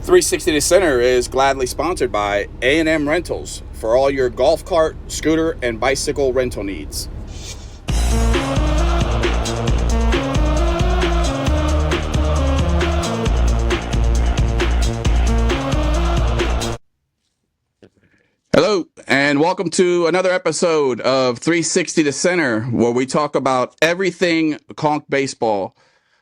360 to Center is gladly sponsored by A&M Rentals for all your golf cart, scooter, and bicycle rental needs. Hello, and welcome to another episode of 360 to Center, where we talk about everything Conch Baseball.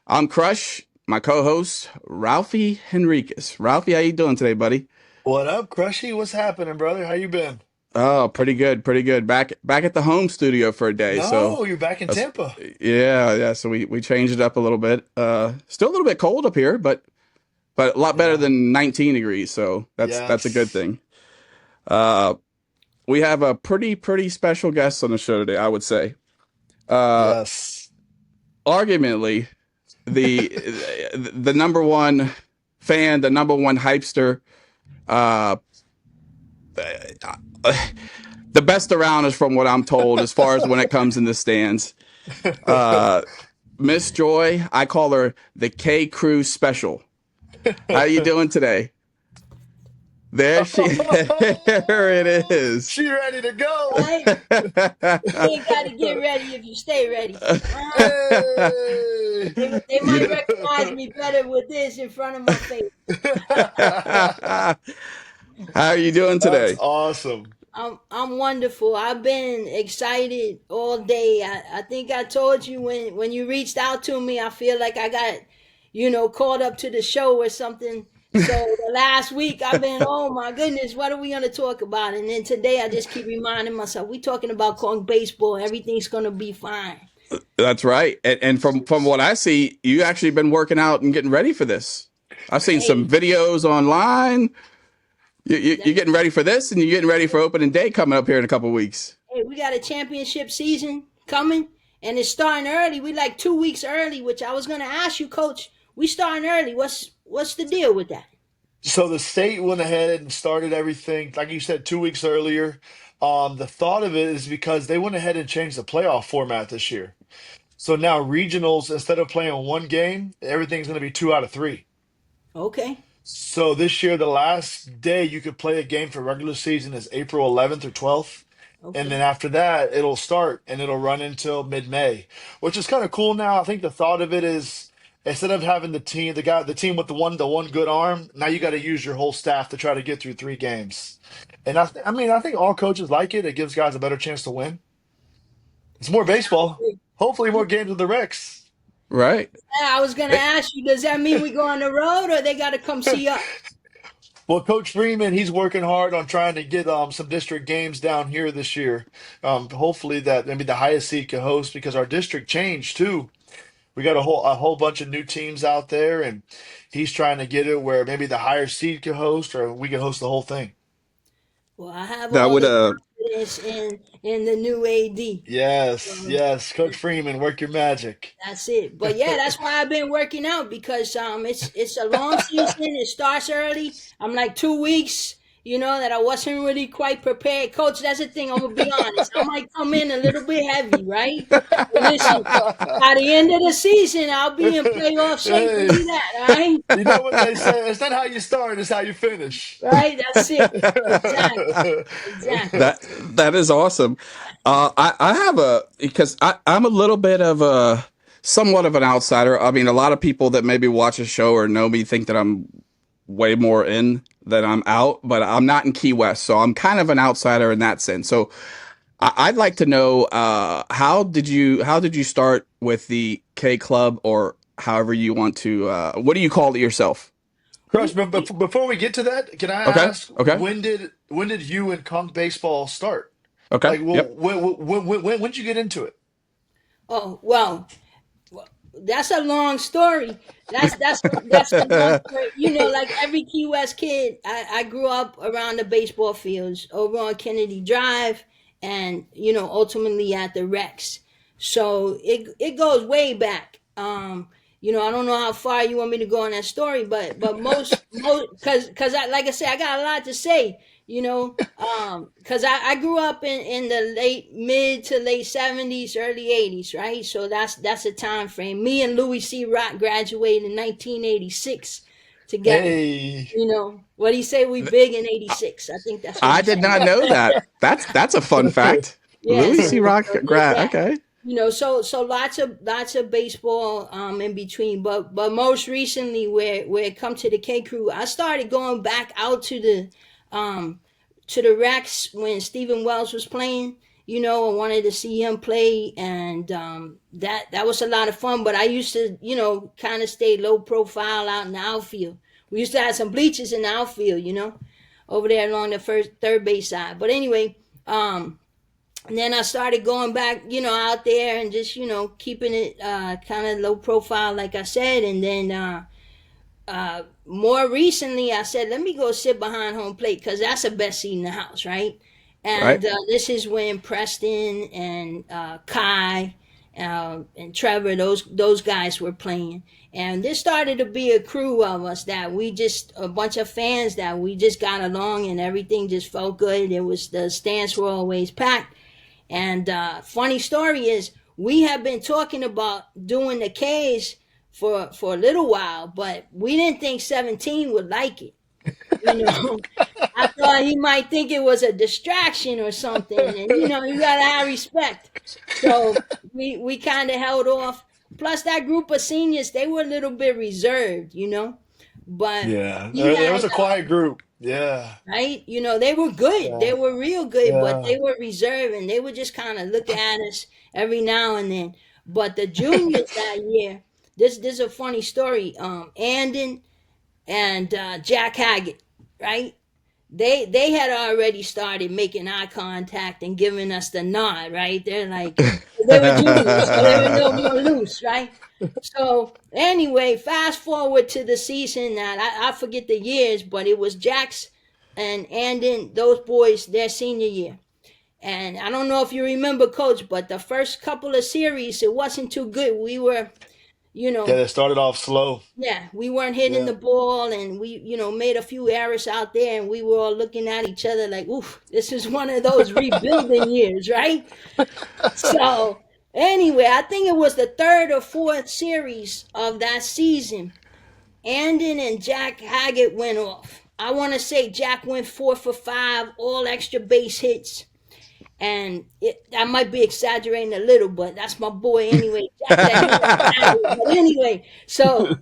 I'm Crush, my co-host, Ralphie Henriquez. Ralphie, how you doing today, buddy? What up, Crushy? What's happening, brother? How you been? Oh, pretty good, pretty good. Back at the home studio for a day, so No, you're back in that's, Tampa. yeah. So we changed it up a little bit. Still a little bit cold up here, but a lot better Yeah. than 19 degrees, so that's a good Yes. thing. Uh, we have a pretty special guest on the show today, I would say. Uh, Yes. Arguably the the number one fan, the number one hypester, uh, the best around is from what I'm told as far as when it comes in the stands. Uh, Miss Joy, I call her the K Crew Special. How you doing today? There there it is. She ready to go. Right? You ain't got to get ready if you stay ready. Hey. They You might know, recognize me better with this in front of my face. how are you doing That's today? awesome. I'm wonderful. I've been excited all day. I think I told you when you reached out to me, I feel like I got, caught up to the show or something. So the last week I've been, oh my goodness, what are we gonna talk about? And then today I just keep reminding myself, we talking about Conch baseball. Everything's gonna be fine. That's right. And from what I see, you actually been working out and getting ready for this. I've seen some Hey, videos online. You're getting ready for this, and you're getting ready for opening day coming up here in a couple of weeks. hey, we got a championship season coming, and it's starting early. We like 2 weeks early, which I was gonna ask you, Coach. We starting early. What's the deal with that? So the state went ahead and started everything, like you said, 2 weeks earlier. The thought of it is because they went ahead and changed the playoff format this year. So now regionals, instead of playing one game, everything's going to be two out of three. Okay, So this year, the last day you could play a game for regular season is April 11th or 12th. And then okay. after that, it'll start and it'll run until mid-May, which is kind of cool now. I think the thought of it is instead of having the team with the one good arm, now you got to use your whole staff to try to get through three games. And I mean, I think all coaches like it. It gives guys a better chance to win. It's more baseball. Hopefully, more games with the Rex. Right. I was gonna Eh, ask you, does that mean we go on the road or they gotta come see us? Well, Coach Freeman, he's working hard on trying to get some district games down here this year. Hopefully that maybe the highest seed can host because our district changed too. We got a whole bunch of new teams out there, and he's trying to get it where maybe the higher seed can host or we can host the whole thing. Well, I have that all would the confidence in the new AD. Yes, So yes, Coach Freeman, work your magic. that's it. But yeah, that's why I've been working out because it's a long season. It starts early. I'm like 2 weeks. That I wasn't really quite prepared. Coach, that's the thing. I'm gonna be honest. I might come in a little bit heavy, right? But listen, by the end of the season, I'll be in playoff shape. Hey, Believe that, all right? you know what they say? It's not how you start, it's how you finish. Right? That's it. Exactly. Exactly. that is awesome. I have because I'm a little bit of a somewhat of an outsider. I mean, a lot of people that maybe watch the show or know me think that I'm way more in than I'm out, but I'm not in Key West, so I'm kind of an outsider in that sense. So I'd like to know how did you start with the K Club or however you want to what do you call it yourself? Crush, We, but we before we get to that, can I Okay, ask okay, when did you and Conch Baseball start? okay, Like, well, yep. when did you get into it? oh well, that's a long story. That's a long story. Like every Key West kid, I grew up around the baseball fields over on Kennedy Drive, and ultimately at the Rex. So it goes way back. I don't know how far you want me to go in that story, but most because I like I said, I got a lot to say. Because I grew up in the late mid to late 70s, early 80s, right? So that's a time frame. Me and Louis C. Rock graduated in 1986 together. Hey. What do you say? We big in '86. I think that's what I he did said. not know that. That's a fun fact. Yeah, Louis so C. Rock there's grad. that. Okay, So lots of baseball in between, but most recently where it come to the K Crew, I started going back out um to the Rex when Stephen Wells was playing. I wanted to see him play, and that was a lot of fun. But I used to, kind of stay low profile out in the outfield. We used to have some bleachers in the outfield, over there along the first third base side. But anyway, and then I started going back, out there and just, keeping it kind of low profile, like I said. And then more recently, I said, let me go sit behind home plate because that's the best seat in the house, right? right. And this is when Preston and Kai and Trevor, those guys were playing. And this started to be a crew of us that we just, a bunch of fans that we just got along and everything just felt good. It was, the stands were always packed. And funny story is, we have been talking about doing the K's for a little while, but we didn't think 17 would like it. You know, I thought he might think it was a distraction or something, and you gotta have respect. So we kind of held off. Plus, that group of seniors, they were a little bit reserved. But Yeah. he It had was a quiet group. Yeah. right? They were good. They Yeah. were real good, but Yeah. they were reserved and they would just kind of look at us every now and then. But the juniors that year, this is a funny story. Andon and Jack Haggett, right? They had already started making eye contact and giving us the nod, right? They're like, they were juniors, so they were a little more loose, right? So anyway, fast forward to the season that I forget the years, but it was Jack's and then those boys their senior year. And I don't know if you remember, Coach, but the first couple of series it wasn't too good. We were, you Yeah, know, they started off slow. yeah, we weren't hitting Yeah. the ball, and we, made a few errors out there, and we were all looking at each other like, "Oof, this is one of those rebuilding years, right?" So, anyway, I think it was the third or fourth series of that season. Andon and Jack Haggett went off. I want to say Jack went 4 for 5, all extra base hits. And I might be exaggerating a little, but that's my boy anyway. Jack that he But anyway, so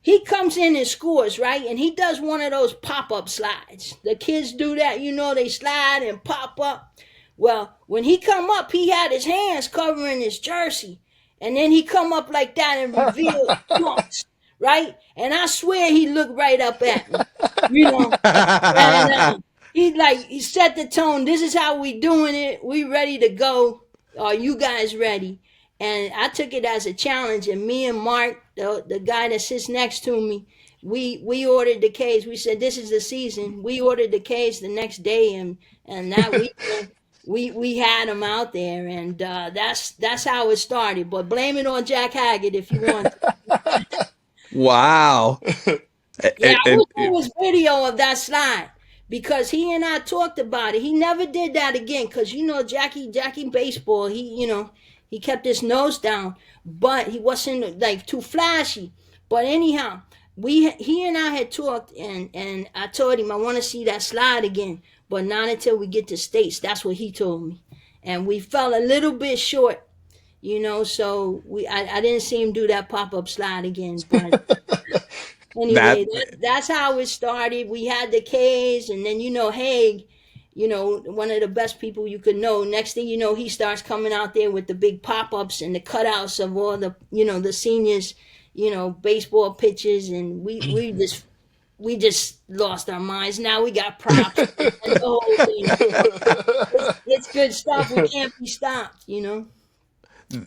he comes in and scores, right? And he does one of those pop-up slides. The kids do that, they slide and pop up. Well, when he come up, he had his hands covering his jersey. And then he come up like that and revealed punks, right? And I swear he looked right up at me, you know. And he set the tone. This is how we doing it. We ready to go. Are you guys ready? And I took it as a challenge. And me and Mark, the guy that sits next to me, we ordered the K's. We said this is the season. We ordered the K's the next day, and that weekend we had them out there, and that's how it started. But blame it on Jack Haggett if you want. Wow. Yeah, I wish there It- was video of that slide because he and I talked about it. He never did that again because Jackie baseball. He kept his nose down, but he wasn't like too flashy. But anyhow, he and I had talked, and I told him I want to see that slide again, but not until we get to states. That's what he told me, and we fell a little bit short. So I didn't see him do that pop up slide again, but that anyway, that's how it started. We had the K's, and then Haig, one of the best people you could know. Next thing you know, he starts coming out there with the big pop ups and the cutouts of all the seniors, baseball pitches, and we just lost our minds. Now we got props and the whole thing. So it's good stuff. We can't be stopped.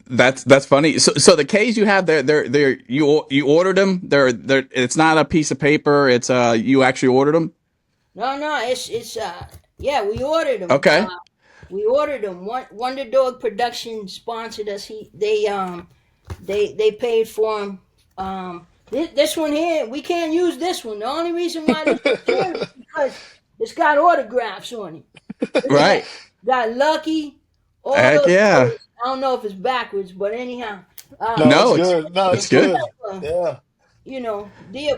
that's funny. So the K's you have, they're you ordered them. They're it's not a piece of paper. It's you actually ordered them. No, it's yeah, we ordered them. Okay. We ordered them. Wonder Dog Production sponsored us. They paid for them. This one here, we can't use this one. The only reason why this one's here is because it's got autographs on it. Look at that. Right. Got Lucky, all Heck those yeah. players. I don't know if it's backwards, but anyhow, No, it's No, good. No, it's it's good. good. uh, Yeah. deal.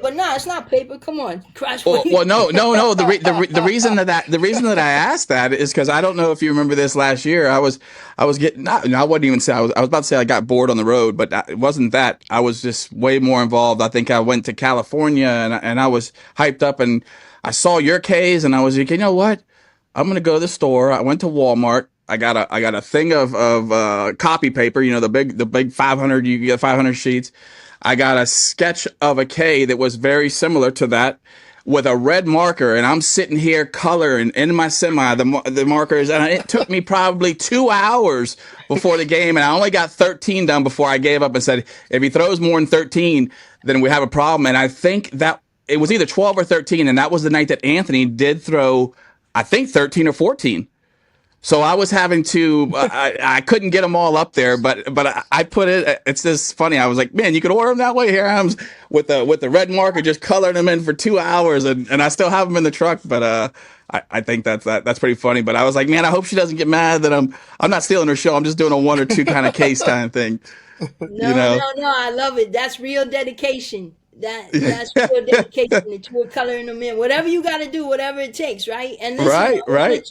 But no, it's not paper. Come on, Crash. What Well, you? well, no, no, no. The reason the reason that I asked that is because I don't know if you remember this last year. I was getting not. I wouldn't even say I was about to say I got bored on the road, but it wasn't that. I was just way more involved. I think I went to California and I was hyped up and I saw your K's and I was like, you know what? I'm gonna go to the store. I went to Walmart. I got a thing of copy paper. The big 500. You get 500 sheets. I got a sketch of a K that was very similar to that with a red marker, and I'm sitting here coloring in my semi the markers, and it took me probably 2 hours before the game, and I only got 13 done before I gave up and said, if he throws more than 13, then we have a problem. And I think that it was either 12 or 13, and that was the night that Anthony did throw, I think 13 or 14. So I was having to, I couldn't get them all up there, but I put it. It's just funny. I was like, man, you could order them that way. Here I am with the red marker, just coloring them in for 2 hours, and I still have them in the truck. But I think that's pretty funny. But I was like, man, I hope she doesn't get mad that I'm not stealing her show. I'm just doing a one or two kind of case kind of thing. You No, know? no, no. I love it. That's real dedication. That's real dedication that you were coloring them in. Whatever you got to do, whatever it takes, right? And listen, Right, right.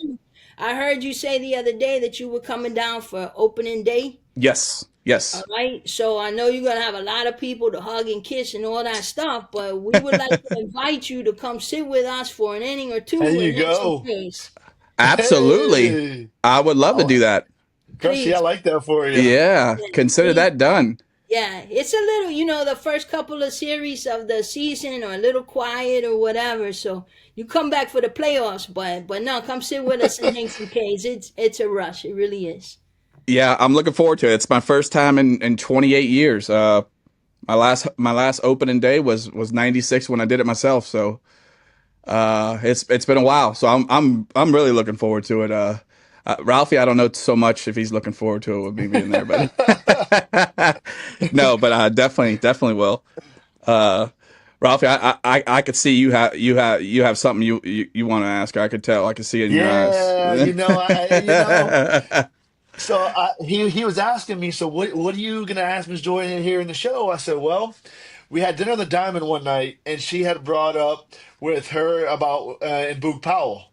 I heard you say the other day that you were coming down for opening day. Yes, All yes. right. So I know you're gonna have a lot of people to hug and kiss and all that stuff, but we would like to invite you to come sit with us for an inning or There two you and hit some go. plays. Absolutely. Hey, I would love to oh, do that. Crunchy, I Please. like that for you. Yeah, Yeah, consider please. that done. Yeah, it's a little, the first couple of series of the season are a little quiet or whatever. So you come back for the playoffs, but no, come sit with us and hang some K's. It's a rush. It really is. Yeah, I'm looking forward to it. It's my first time in 28 years. My last opening day was 96 when I did it myself. So it's been a while. So I'm really looking forward to it. Ralphie, I don't know so much if he's looking forward to it with me being there, but no, but definitely will. Uh, Ralphie, I could see you have something you want to ask. I could tell. I could see it in your eyes. Yeah, So he was asking me, so what are you gonna ask Miss Joy here in the show? I said, well, we had dinner on the Diamond one night, and she had brought up with her about in Boog Powell.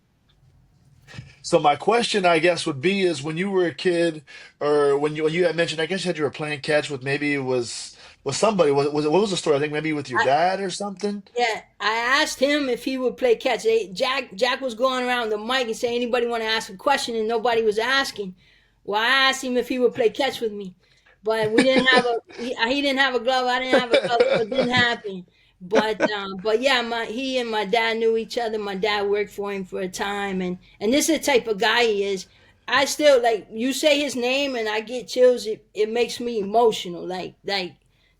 So my question, I guess, would be is when you were a kid, or when you had mentioned, I guess you had you were playing catch with maybe it was somebody was what was the story? I think maybe with your I, dad or something. Yeah, I asked him if he would play catch. Jack was going around the mic and saying anybody want to ask a question, and nobody was asking. Well, I asked him if he would play catch with me, but we didn't have he didn't have a glove. I didn't have a glove, so it didn't happen. But yeah, he and my dad knew each other. My dad worked for him for a time, and this is the type of guy he is. I still like you say his name, and I get chills. It makes me emotional. Like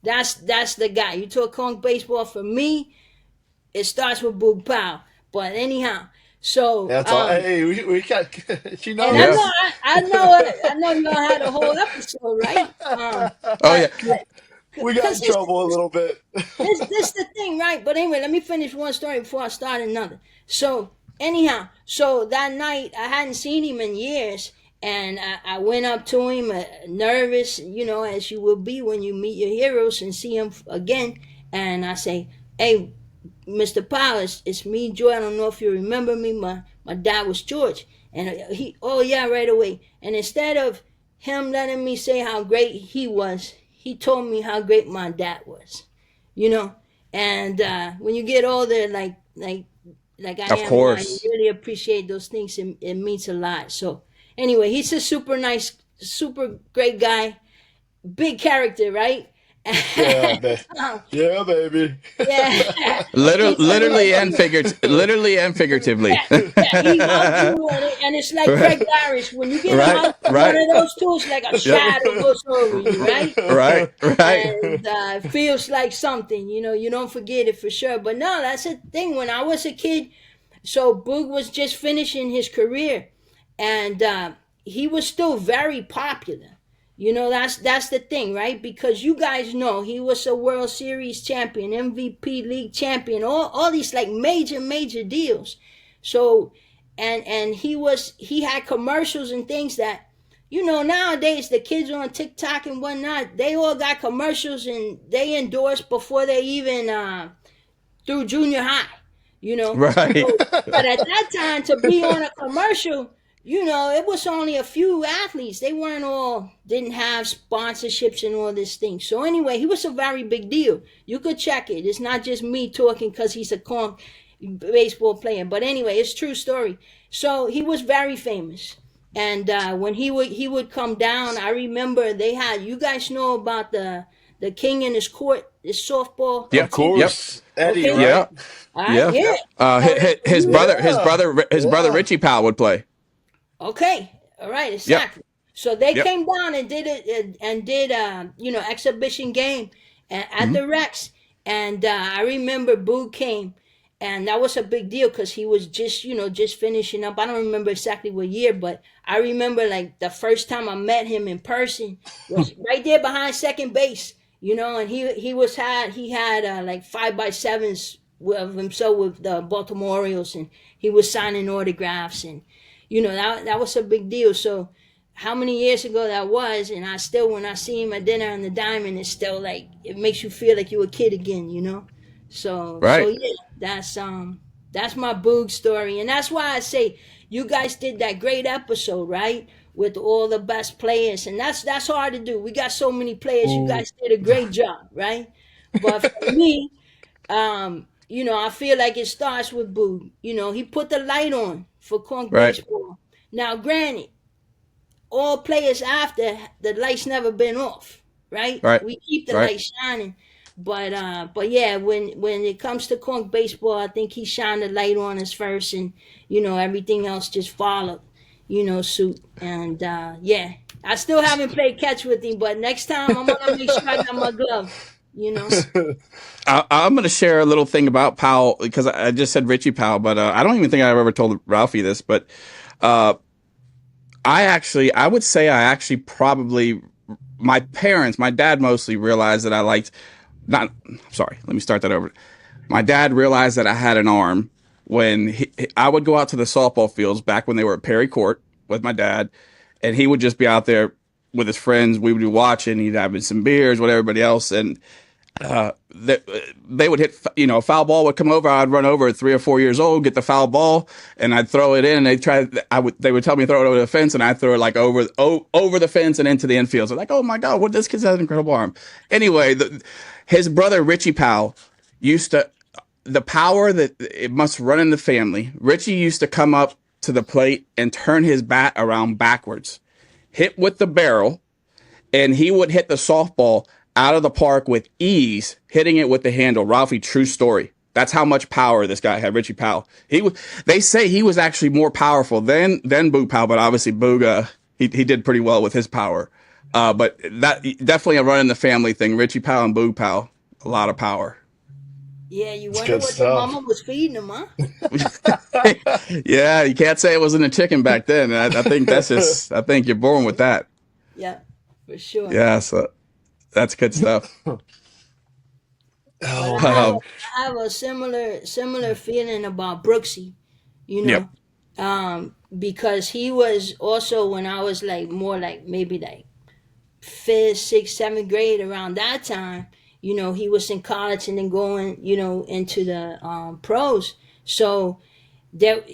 that's the guy. You talk conch baseball for me. It starts with Boog Pow. But anyhow, so That's all. Hey, we got. She and I Yeah. know knows. I know y'all had a whole episode, right? Oh yeah. But We got because in trouble a little bit. this the thing, right? But anyway, let me finish one story before I start another. So anyhow, so that night I hadn't seen him in years, and I went up to him, nervous, as you will be when you meet your heroes and see him again, and I say, "Hey, Mr. Powers, it's me, Joy. I don't know if you remember me. My dad was George." And oh yeah, right away. And instead of him letting me say how great he was, he told me how great my dad was. You know, and when you get older, like I Of am now, you course. really appreciate those things. It means a lot. So anyway, he's a super nice, super great guy, big character, right? Yeah, yeah, baby. Yeah. Literally and figuratively. Yeah, yeah, he hugs you, and it's like Right, Craig Irish. When you get a right, hug from one right. of those two, it's like a Yep. shadow goes over you, right? Right, right. And it feels like something, you don't forget it for sure. But no, that's the thing. When I was a kid, so Boog was just finishing his career, and he was still very popular. That's the thing, right? Because you guys know he was a World Series champion, MVP, league champion, all these like major deals. So, and he had commercials and things that, nowadays the kids on TikTok and whatnot, they all got commercials and they endorse before they even through junior high, you know. Right. So, but at that time, to be on a commercial, it was only a few athletes. They weren't all didn't have sponsorships and all this thing. So anyway, he was a very big deal. You could check it. It's not just me talking because he's a con baseball player. But anyway, it's true story. So he was very famous. And when he would come down, I remember they had, you guys know about the king in his court, his softball Of Yep. team. Yep. course, Eddie, Okay. right? Yeah. All right. Yeah. Yeah. Yep. All right. So His you, brother, Yeah. his brother Yeah. Richie Powell would play. okay. All right. Yep. Exactly. So they Yep. came down and did it and did exhibition game at Hmm. the Rex, and I remember Boo came, and that was a big deal because he was just finishing up. I don't remember exactly what year, but I remember like the first time I met him in person was right there behind second base. And he had like 5x7s of himself with the Baltimore Orioles, and he was signing autographs, and that was a big deal. So how many years ago that was, and I still, when I see him at dinner on the Diamond, it's still like it makes you feel like you're a kid again. So Right. yeah, that's my Boog story, and that's why I say you guys did that great episode, right, with all the best players, and that's hard to do. We got so many players. You Ooh. guys did a great job, right? But for me, I feel like it starts with Boog. He put the light on for Conch Right. baseball. Now, granted, all players after the lights never been off, right? Right. We keep the Right. light shining, but yeah, when it comes to Conch baseball, I think he shined the light on us first, and everything else just followed, suit. And yeah, I still haven't played catch with him, but next time I'm gonna make sure I got my glove. You know. I'm going to share a little thing about Powell because I just said Richie Powell, but I don't even think I've ever told Ralphie this. But uh, I would say I actually probably, my parents, my dad mostly realized that I liked, not, sorry, let me start that over. My dad realized that I had an arm when I would go out to the softball fields back when they were at Perry Court with my dad, and he would just be out there with his friends. We would be watching, he'd having some beers with everybody else, and they would hit, a foul ball would come over. I'd run over at 3 or 4 years old, get the foul ball, and I'd throw it in. And they would tell me to throw it over the fence, and I'd throw it like over the fence and into the infield. So like, oh my God, what, this kid has an incredible arm. Anyway, his brother Richie Powell used to, the power that it must run in the family. Richie used to come up to the plate and turn his bat around backwards, hit with the barrel, and he would hit the softball out of the park with ease, hitting it with the handle. Ralphie, true story. That's how much power this guy had, Richie Powell. They say he was actually more powerful than Boog Powell, but obviously Boog, he did pretty well with his power. But that definitely a run in the family thing. Richie Powell and Boog Powell, a lot of power. Yeah, you It's wonder good what their stuff. mama was feeding them, huh? Yeah, you can't say it wasn't a chicken back then. I think that's just, I think you're born with that. Yeah, for sure. Yeah, so that's good stuff. But Oh I have a, man. I have a similar feeling about Brooksy, you Yep. know, because he was also, when I was like more like maybe like fifth, sixth, seventh grade, around that time, he was in college and then going, into the pros. So that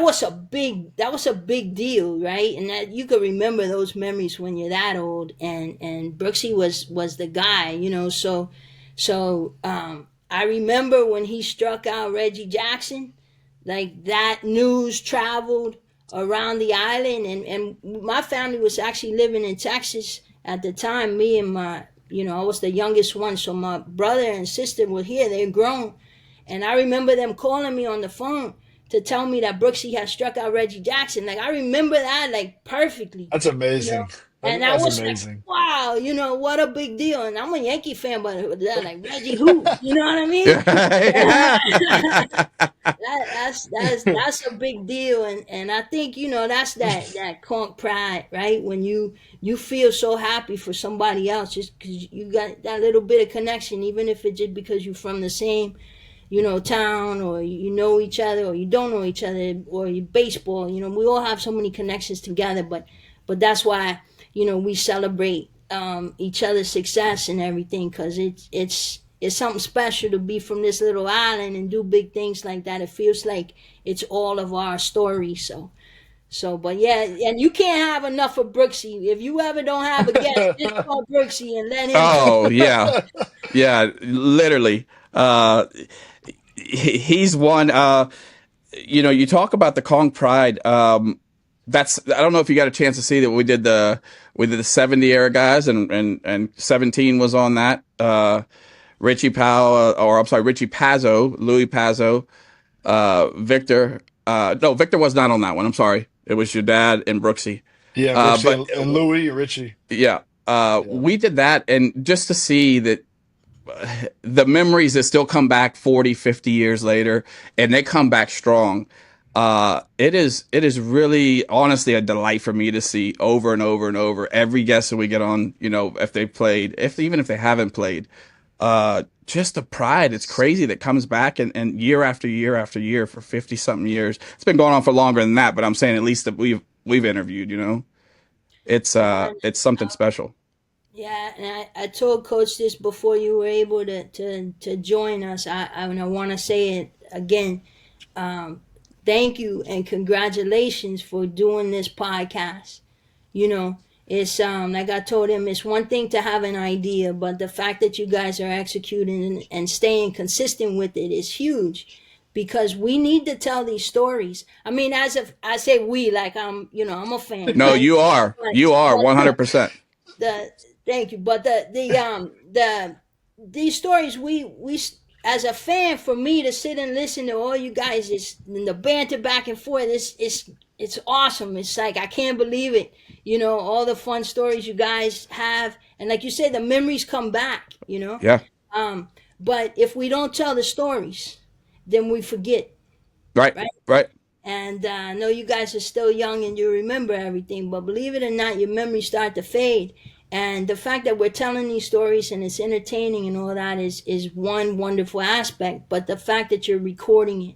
was a big deal, right? And that you could remember those memories when you're that old, and Brooksy was the guy, so I remember when he struck out Reggie Jackson, like that news traveled around the island, and my family was actually living in Texas at the time. Me and my, I was the youngest one, so my brother and sister were here. They're grown, and I remember them calling me on the phone to tell me that Brooksy had struck out Reggie Jackson. Like I remember that like perfectly, That's you know. amazing. And I That's was like, amazing. wow, what a big deal. And I'm a Yankee fan, but they're like, Reggie who? You know what I mean? Yeah. That's a big deal, and I think that's that conk pride, right? When you feel so happy for somebody else just because you got that little bit of connection, even if it's just because you're from the same town, or you know each other, or you don't know each other, or you baseball. We all have so many connections together, but but that's why, we celebrate each other's success and everything, because it's something special to be from this little island and do big things like that. It feels like it's all of our story. But yeah, and you can't have enough of Brooksy. If you ever don't have a guest, just call Brooksy and let him talk. Oh yeah, yeah, literally. He's one. You talk about the Kong Pride. That's I don't know if you got a chance to see that we did the 70 era guys, and 17 was on that. Richie Powell, or I'm sorry, Richie Pazzo, Louis Pazzo, Victor. No, Victor was not on that one. I'm sorry. It was your dad and Brooksy. Yeah, Richie But and Louis, Richie. yeah, Yeah. we did that, and just to see that the memories that still come back 40, 50 years later, and they come back strong. It is really honestly a delight for me to see over and over and over every guest that we get on, if they played, even if they haven't played. Just the pride. It's crazy that comes back, and year after year after year for 50 something years. It's been going on for longer than that, but I'm saying at least that we've interviewed. It's something special. Yeah, and I told Coach this before you were able to join us. And I want to say it again. Um, Thank you and congratulations for doing this podcast. You know, it's like I told him, it's one thing to have an idea, but the fact that you guys are executing and staying consistent with it is huge, because we need to tell these stories. I mean, as if I say we, like I'm a fan, No, right? you are. But You are but 100%. the thank you, but these stories, we as a fan, for me to sit and listen to all you guys, is the banter back and forth, it's awesome. It's like I can't believe it. All the fun stories you guys have, and like you said, the memories come back. Yeah. Um, but if we don't tell the stories, then we forget, Right. right? Right. And I know you guys are still young and you remember everything, but believe it or not, your memories start to fade. And the fact that we're telling these stories and it's entertaining and all that is one wonderful aspect. But the fact that you're recording it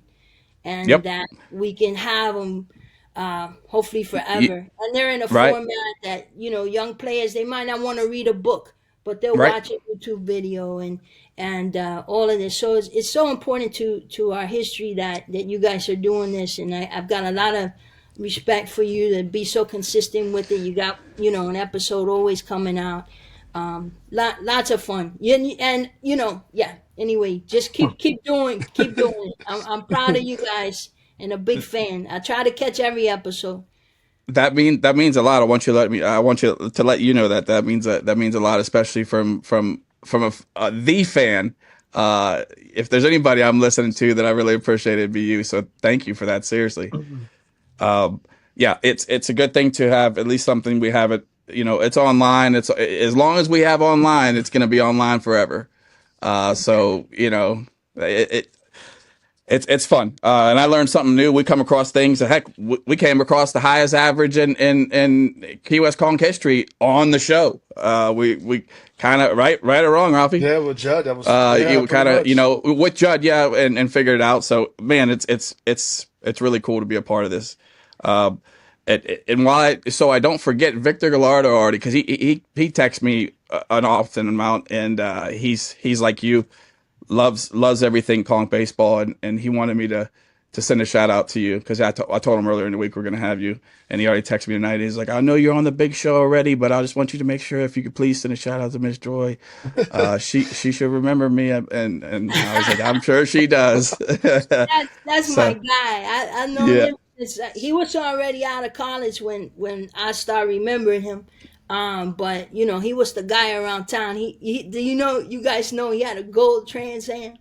and Yep. that we can have them, hopefully Y- forever. And they're in a right. format that, young players, they might not want to read a book, but they'll Right. watch a YouTube video and all of this. So it's so important to our history that you guys are doing this. And I've got a lot of respect for you to be so consistent with it. You got, an episode always coming out. Lots of fun. And yeah. Anyway, just keep doing it. I'm proud of you guys and a big fan. I try to catch every episode. That means a lot. I want you to let you know that means a lot, especially from the fan. If there's anybody I'm listening to that I really appreciate, it'd be you. So thank you for that. Seriously. Um, yeah, it's a good thing to have at least something. We have it. It's online. It's as long as we have online, it's going to be online forever. So it, it's fun, and I learned something new. We come across things. Heck, we came across the highest average in Key West Conch history on the show. We kind of right or wrong, Ralphie. Yeah, with Judd, that was yeah, You pretty kind of much. with Judd, yeah, and figured it out. So man, it's really cool to be a part of this. Um, and so I don't forget Victor Gallardo already, because he texts me an often amount, and he's like you, loves everything Conch baseball, and he wanted me to send a shout out to you, because I told him earlier in the week we're gonna have you, and he already texted me tonight. He's like, I know you're on the big show already, but I just want you to make sure if you could please send a shout out to Miss Joy. She should remember me, and I was like, I'm sure she does. That's my So guy. I know yeah, him. He was already out of college when I started remembering him. But he was the guy around town. He do you guys know he had a gold Trans Am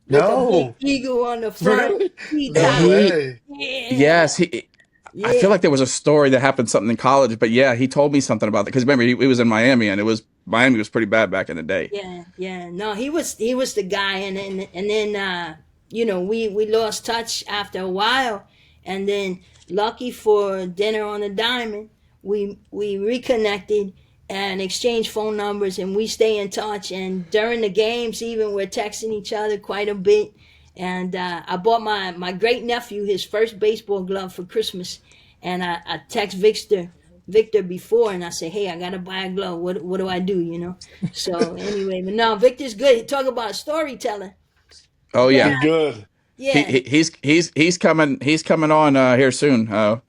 with a big No, eagle on the front, really? T No top. he way. Yeah, yes he. I feel yeah, like there was a story that happened something in college, but yeah, he told me something about that, because remember he was in Miami, and Miami was pretty bad back in the day. yeah. No, he was the guy, and then we lost touch after a while, and then lucky for dinner on the diamond, we reconnected and exchanged phone numbers, and we stay in touch. And during the games, even we're texting each other quite a bit. And I bought my great nephew his first baseball glove for Christmas, and I text Victor. Victor before, and I say, hey, I gotta buy a glove. What do I do? You know. So anyway, but no, Victor's good. Talk about storytelling. Oh Gonna yeah, He's have, good. yeah, he's coming on here soon.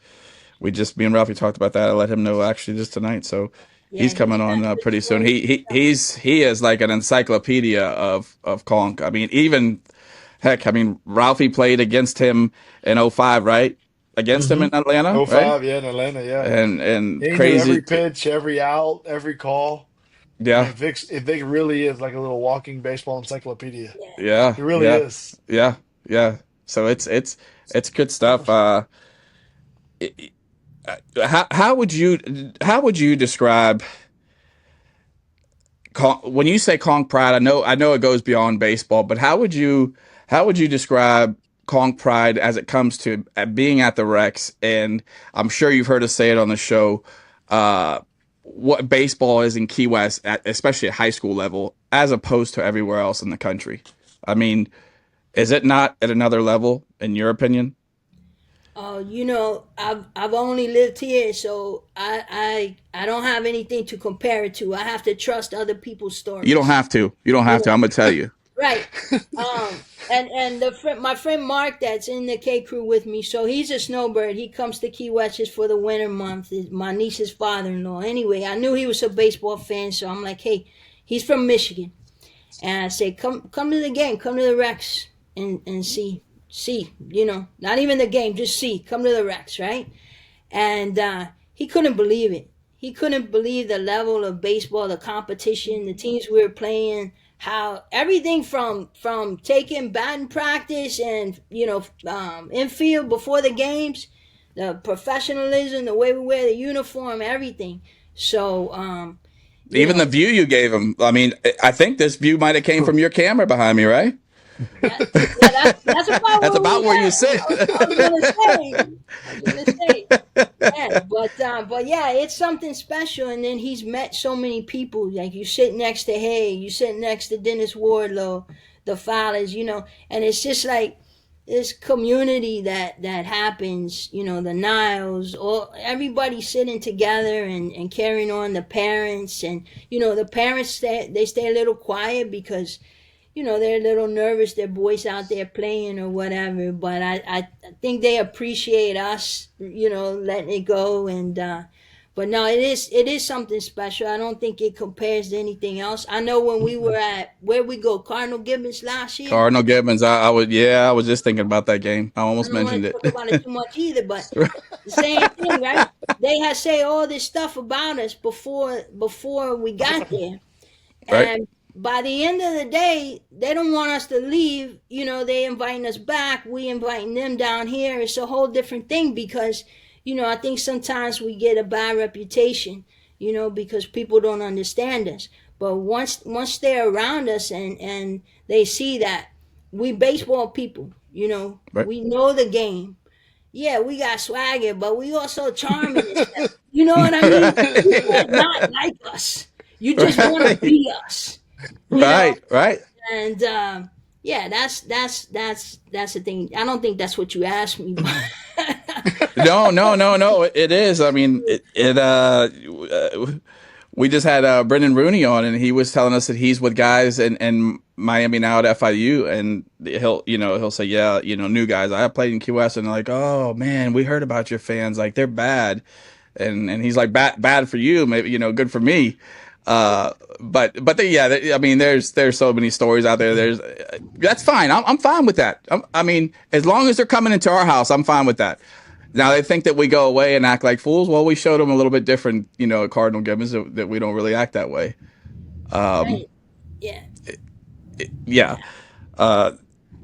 We just me and Ralphie talked about that. I let him know actually just tonight, so yeah, he's he's coming on got good pretty soon. stories. He is like an encyclopedia of conch. I mean, even heck, I mean Ralphie played against him in '05, right? Against him Mm-hmm. in Atlanta, Oh right? 05, yeah, in Atlanta, yeah. And He knew every crazy, pitch, every out, every call. yeah, Man, Vic really is like a little walking baseball encyclopedia. Yeah, yeah, He really yeah, is. yeah, yeah. So it's good stuff. How would you describe when you say Kong pride? I know it goes beyond baseball, but how would you describe Kong pride as it comes to being at the Rex? And I'm sure you've heard us say it on the show. What baseball is in Key West, especially at high school level, as opposed to everywhere else in the country. I mean, is it not at another level in your opinion? I've only lived here, so I don't have anything to compare it to. I have to trust other people's You don't stories. have to. You don't You have to. know, I'm gonna tell you. right? And my friend Mark that's in the K crew with me, so he's a snowbird. He comes to Key West just for the winter month. My niece's father-in-law. Anyway, I knew he was a baseball fan, so I'm like, hey, he's from Michigan, and I say, come to the game, come to the Rex, and see, not even the game, just see, come to the Rex, right? And he couldn't believe it. He couldn't believe the level of baseball, the competition, the teams we were playing, how everything from taking batting practice and infield before the games, the professionalism, the way we wear the uniform, everything. So you Even know the view you gave him. I mean, I think this view might have came from your camera behind me, right? yeah, that's about That's where we about where you were. sit. I was gonna say, I was gonna say. Yeah, but yeah, it's something special. And then he's met so many people. Like you sit next to Hay, you sit next to Dennis Wardlow, the Fowlers, and it's just like this community that happens. The Niles, or everybody sitting together and carrying on. The parents and the parents they stay a little quiet because they're a little nervous, their boys out there playing or whatever. But I think they appreciate us, letting it go. And but no, it is something special. I don't think it compares to anything else. I know when we were at where we go, Cardinal Gibbons last year. Cardinal Gibbons. I would. Yeah, I was just thinking about that game. I I almost don't want mentioned to talk about it it. too much either, but the same thing, right? They had say all this stuff about us before we got there. Right. And by the end of the day, they don't want us to leave. They inviting us back. We inviting them down here. It's a whole different thing because, I think sometimes we get a bad reputation, because people don't understand us. But once they're around us and they see that we baseball people, Right. we know the game. Yeah, we got swagger, but we also charming and stuff. You know what I mean? You can't not like us. You just want to Right. be us. You know, Right. Right. and yeah, that's the thing. I don't think that's what you asked me, but No. No. No. No. It is. I mean, we just had Brendan Rooney on, and he was telling us that he's with guys in Miami now at FIU, and he'll say, yeah, new guys. I played in QS, and they're like, oh man, we heard about your fans, like they're bad, and he's like, bad for you, maybe good for me. I mean, there's so many stories out there. That's fine. I'm fine with that. I mean, as long as they're coming into our house, I'm fine with that. Now they think that we go away and act like fools. Well, we showed them a little bit different, at Cardinal Gibbons that we don't really act that way. right, yeah, Yeah. yeah. Uh,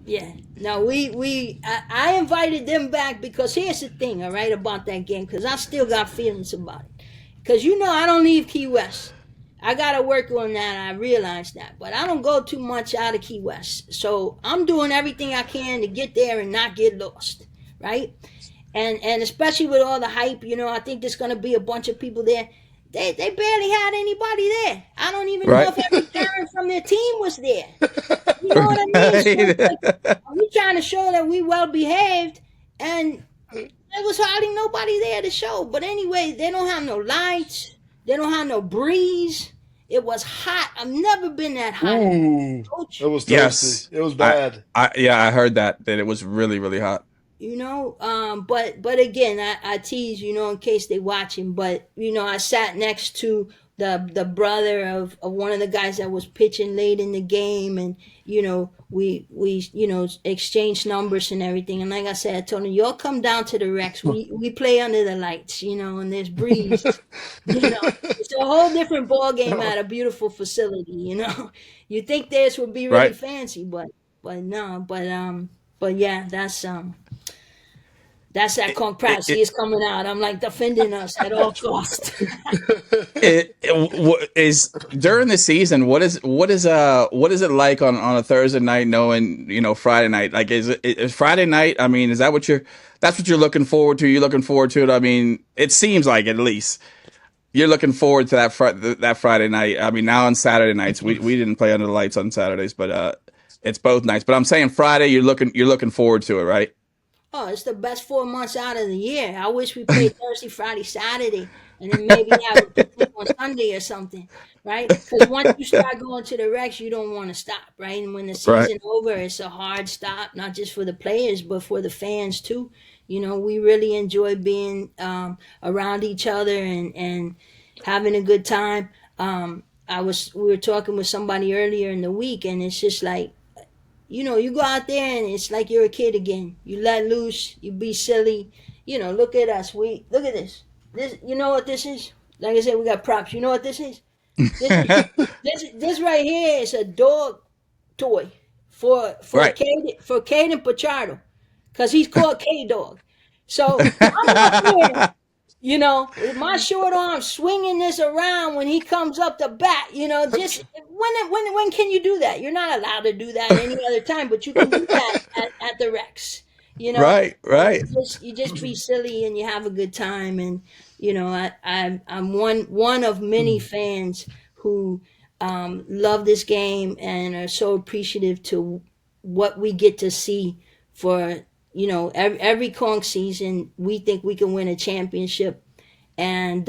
Yeah. No, I invited them back because here's the thing, all right, about that game, because I still got feelings about it. Because I don't leave Key West. I gotta work on that. I realize that, but I don't go too much out of Key West. So I'm doing everything I can to get there and not get lost, right? And especially with all the hype, I think there's gonna be a bunch of people there. They barely had anybody there. I don't even know right. if every parent from their team was there. You know what I mean? So it's like, Right. are we trying to show that we well behaved? And there was hardly nobody there to show. But anyway, they don't have no lights. They don't have no breeze. It was hot. I've never been that hot in Ooh, it coach. was toasty. Yes, It was I, bad. yeah, I heard that it was really really hot. But again, I tease, in case they watching. But I sat next to the brother of one of the guys that was pitching late in the game, and we exchanged numbers and everything. And like I said, I told him, y'all come down to the Rex. We play under the lights, and there's breeze. It's a whole different ball game at a beautiful facility. You think this would be really Right. fancy, but no, but yeah, that's that It, Conch it, Pratt. He it, is coming out. I'm like defending us at all costs. is during the season. What is it like on a Thursday night, knowing Friday night? Like, is Friday night? I mean, is that what that's what you're looking forward to? You're looking forward to it. I mean, it seems like at least you're looking forward to that Friday night. I mean, now on Saturday nights, we didn't play under the lights on Saturdays, but it's both nights. But I'm saying Friday, you're looking forward to it, right? Oh, it's the best 4 months out of the year. I wish we played Thursday, Friday, Saturday, and then maybe have a picnic on Sunday or something, right? Because once you start going to the Rex, you don't want to stop, right? And when the Right. season over, it's a hard stop, not just for the players, but for the fans too. We really enjoy being around each other and having a good time. We were talking with somebody earlier in the week, and it's just like you go out there and it's like you're a kid again. You let loose, you be silly. Look at us. Look at this. This, you know what this is? Like I said, we got props. You know what this is? This is this right here is a dog toy Right. For Caden Pachardo, because he's called K Dog. So I'm up there, with my short arm swinging this around when he comes up to bat. Just when can you do that? You're not allowed to do that any other time, but you can do that at the Rex. Right. And Right. you just be silly and you have a good time. And I'm one of many fans who love this game and are so appreciative to what we get to see for every Conch season. We think we can win a championship, and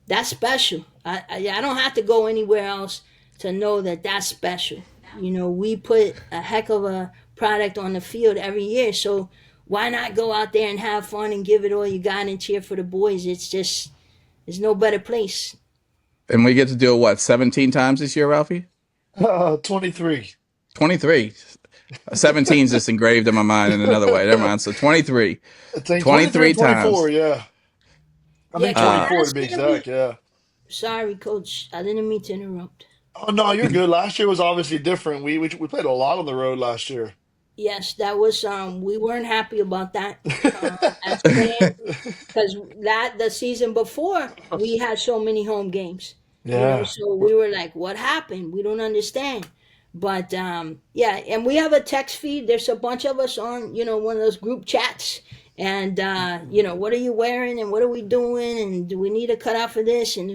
that's special. I don't have to go anywhere else to know that that's special. We put a heck of a product on the field every year, so why not go out there and have fun and give it all you got and cheer for the boys? There's no better place. And we get to do it, what, 17 times this year, Ralphie? 23. 23. 17 is just engraved in my mind in another way. Never mind. So 23. I think 23 23 and 24, times. yeah. I Yeah, think because Uh, 24 to that's be gonna be. exact, yeah. Sorry, Coach. I didn't mean to interrupt. Oh, no, you're good. Last year was obviously different. We played a lot on the road last year. Yes, that was we weren't happy about that as fans, because that the season before we had so many home games, Yeah. so we were like, what happened? We don't understand. But yeah, and we have a text feed. There's a bunch of us on one of those group chats, and what are you wearing and what are we doing and do we need a cutout for this, and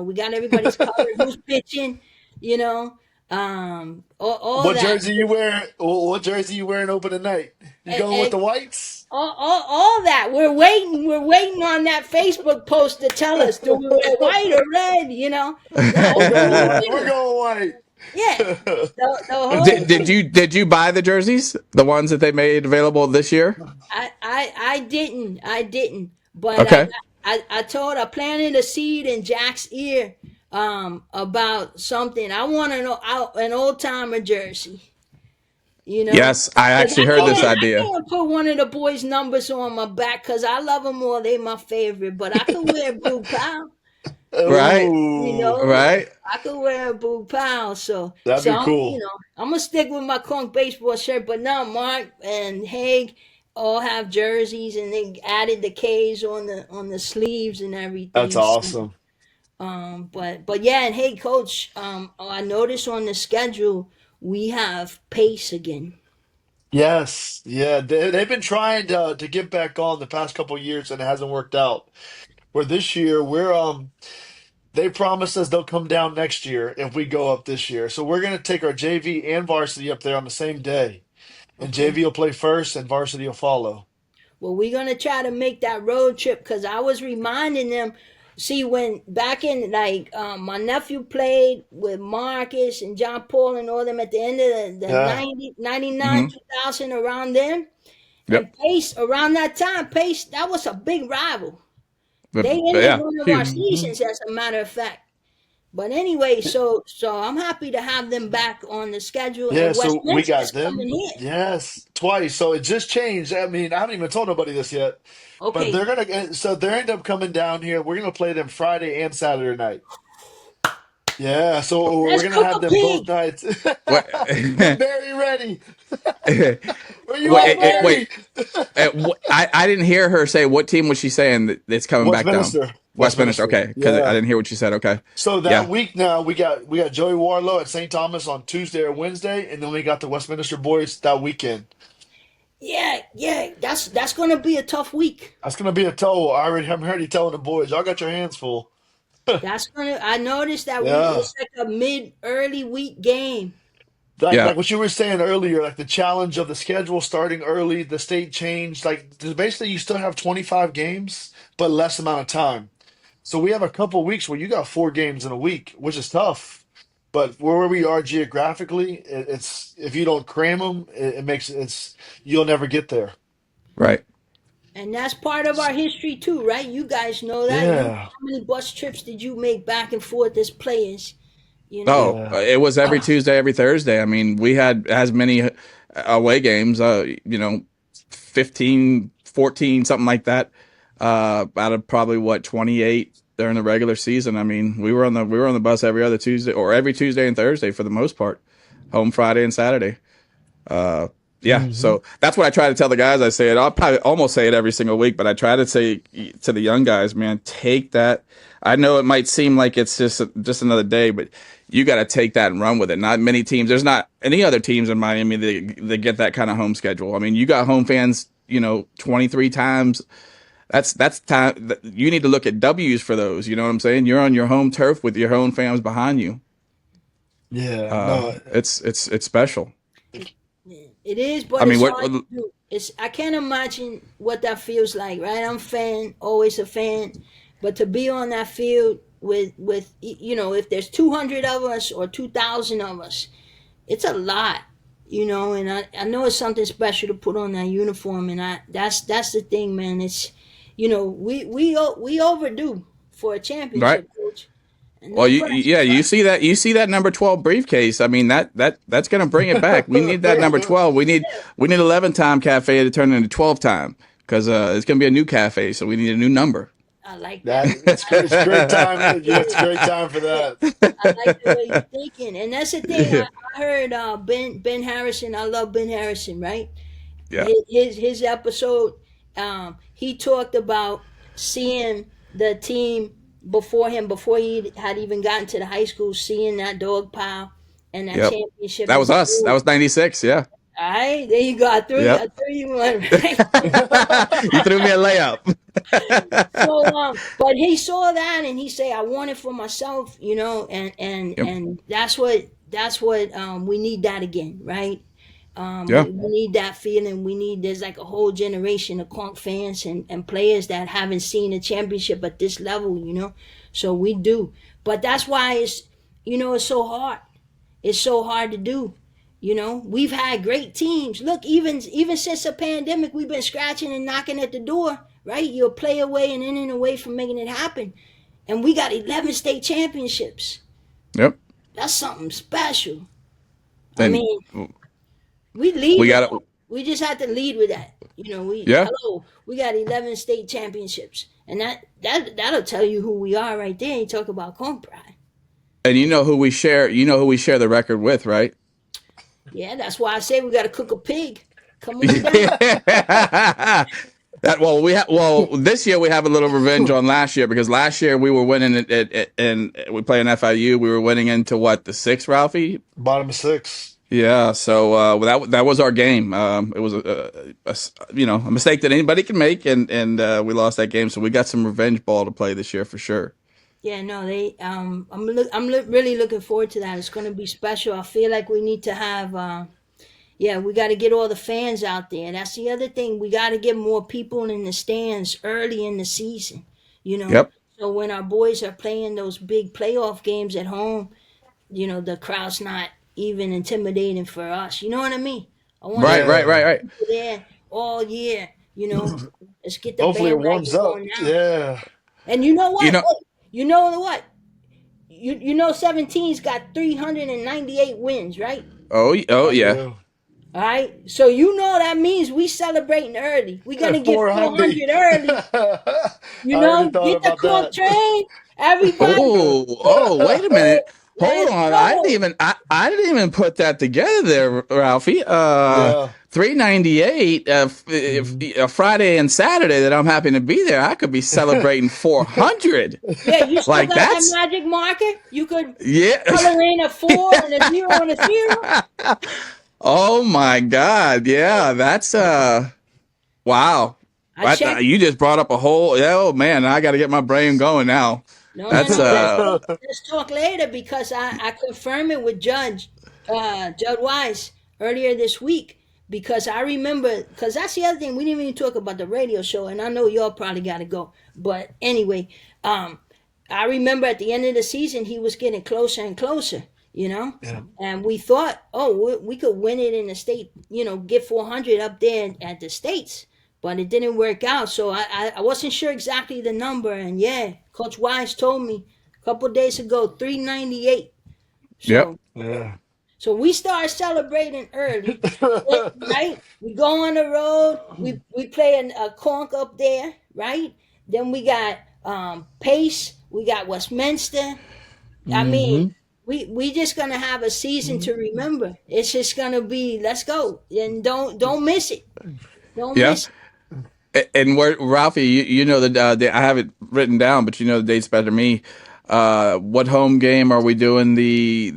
we got everybody's color, who's pitching, you know all What that. jersey you wearing? What jersey you wearing opening night? You going with And the whites? all that. We're waiting on that Facebook post to tell us, do we wear white or red? The We're whole going thing. white. We're going Yeah, white. the did, whole did thing. you did you buy the jerseys, the ones that they made available this year? I didn't, but Okay. I told, I planted a seed in Jack's ear about something. I want an old timer jersey. You know, Yes, I 'Cause actually I heard this can't, I idea. can't put one of the boys' numbers on my back because I love them all. They my favorite, but I could wear blue pal. Right. You Ooh, know, Right. I could wear a blue pal. So, that'd so be I'm, cool. I'm gonna stick with my Conch baseball shirt. But now Mark and Haig all have jerseys, and they added the K's on the sleeves and That's everything. So, awesome. but yeah, and hey, coach, I noticed on the schedule we have pace again. Yes, yeah, they've been trying to get back on the past couple years and it hasn't worked out. Where this year they promised us they'll come down next year if we go up this year. So we're gonna take our JV and varsity up there on the same day, and Okay. JV will play first and varsity will follow. Well, we're gonna try to make that road trip because I was reminding them. See, when back in like my nephew played with Marcus and John Paul and all them at the end of the Yeah. 90, 99, Hmm. 2000 around then, and Yep. Pace around that time, Pace that was a big rival. They But ended yeah, one of our huge. Hmm. seasons, as a matter of fact. But anyway, so I'm happy to have them back on the schedule, Yeah, and so we Westminster's got coming them. here. Yes, twice. So it just changed. I mean, I haven't even told nobody this yet, but Okay, they're gonna. So they're end up coming down here. We're gonna play them Friday and Saturday night. Yeah, so we're let's gonna cook have a them pig. both nights. What? Get Barry ready. Where you Well, at, well, Barry? Wait. I didn't hear her say what team was she saying that's coming back down. Westminster. Westminster. Westminster. Okay, because I Yeah. didn't hear what she said. Okay. So Yeah. that week now we got Joey Warlow at St. Thomas on Tuesday or Wednesday, and then we got the Westminster boys that weekend. yeah, yeah. That's gonna be a tough week. That's gonna be a toll. I'm already telling the boys, y'all got your hands full. That's gonna. I noticed that we Yeah. it's like a mid early week game. Yeah. Like what you were saying earlier, like the challenge of the schedule starting early, the state changed. Like basically, you still have 25 games, but less amount of time. So we have a couple weeks where you got 4 games in a week, which is tough. But where we are geographically, it's if you don't cram them, it makes it's you'll never get there. Right. And that's part of our history too, right? You guys know that. Yeah, How many bus trips did you make back and forth as players? You know? Oh, yeah. it was every Tuesday, every Thursday. I mean, we had as many away games, 15, 14, something like that, out of probably what, 28 during the regular season. I mean, we were on the bus every other Tuesday or every Tuesday and Thursday for the most part, home Friday and Saturday. Uh, yeah, Hmm. so that's what I try to tell the guys. I say it. I'll probably almost say it every single week, but I try to say to the young guys, man, take that. I know it might seem like it's just another day, but you got to take that and run with it. Not many teams. There's not any other teams in Miami that get that kind of home schedule. I mean, you got home fans, 23 times. That's time. You need to look at W's for those. You know what I'm saying? You're on your home turf with your own fans behind you. Yeah, no, It's special. It is, I but mean, it's what? hard to do. It's I can't imagine what that feels like, right? I'm a fan, always a fan, but to be on that field with if there's 200 of us or 2,000 of us, it's a lot, and I know it's something special to put on that uniform, and that's the thing, man. It's we overdue for a Right. championship, coach, and Well, no pressure. yeah, you see that number 12 briefcase. I mean, that's going to bring it back. We need that number 12. We need 11 time cafe to turn into 12 time because it's going to be a new cafe, so we need a new number. I like that that. it's great time. That's Yeah, it's good. great time for that. I like the way you're thinking, and that's the thing. I heard Ben Harrison. I love Ben Harrison, right? Yeah. His episode. He talked about seeing the team before him, before he had even gotten to the high school, seeing that dog pile and that Yep. championship, That and was he us. That knew. was 96. Yeah. All right, there you go. I Yep. threw you one right. You threw me a layup. So, but he saw that and he say, "I want it for myself," and Yep. that's what we need that again, right? Yeah. We need that feeling. There's like a whole generation of Conch fans and players that haven't seen a championship at this level, So we do, but that's why it's so hard. It's so hard to do. We've had great teams. Look, even since the pandemic, we've been scratching and knocking at the door. Right, you're a play away and inning away from making it happen, and we got 11 state championships. Yep. That's something special. I And mean, we lead we with got that. it. We just have to lead with that. Yeah. We got 11 state championships, and that'll tell you who we are right there. You talk about Conch pride. And you know who we share. You know who we share the record with, right? Yeah, that's why I say we got to cook a pig. Come on down. This year we have a little revenge on last year because last year we were winning and we play in FIU. We were winning into what, the sixth, Ralphie? Bottom of six. Yeah. So that was our game. It was a mistake that anybody can make, and we lost that game. So we got some revenge ball to play this year for sure. Yeah, no, really looking forward to that. It's going to be special. I feel like we need to have Yeah, we got to get all the fans out there. That's the other thing. We got to get more people in the stands early in the season, you know. Yep. So when our boys are playing those big playoff games at home, the crowd's not even intimidating for us. You know what I mean? I want to Right, see right, Yeah. right, right. people there all year, you know. Let's get the Hopefully it bandwagon warms up. going now. Yeah. And you know You what? know, Hey, you know what? You know 17's got 398 wins, right? oh I yeah. do. All right. So you know that means we celebrating early. We're gonna At get 400. 400 early. I You already know, thought get the about cork that. train. Everybody, Oh, wait a minute. Hold let's on. go. I didn't even put that together there, Ralphie. Yeah. 398 if Mhm. a Friday and Saturday that I'm happy to be there, I could be celebrating 400. Yeah, you still Like got that that's magic marker? You could yeah. color in a 4 and a 0 and a 0. Oh my God. Yeah, that's wow. I checked. You just brought up a whole oh man, I got to get my brain going now. No, no, That's no. Let's talk later because I confirmed it with Judge Wise earlier this week because I remember because that's the other thing we didn't even talk about the radio show and I know y'all probably got to go, but anyway, um, I remember at the end of the season he was getting closer and closer, Yeah. and we thought, oh, we could win it in the state, get 400 up there at the states, but it didn't work out. So I wasn't sure exactly the number, and yeah, Coach Wise told me a couple days ago 398. yep. So Yeah. so we start celebrating early, right? We go on the road. We play a conk up there, right? Then we got Pace. We got Westminster. I mean, hmm we just gonna have a season to remember. It's just gonna be let's go and don't miss it. Don't Yeah. miss it. And where Ralphie, you know I have it written down, but you know the dates better than me. What home game are we doing? The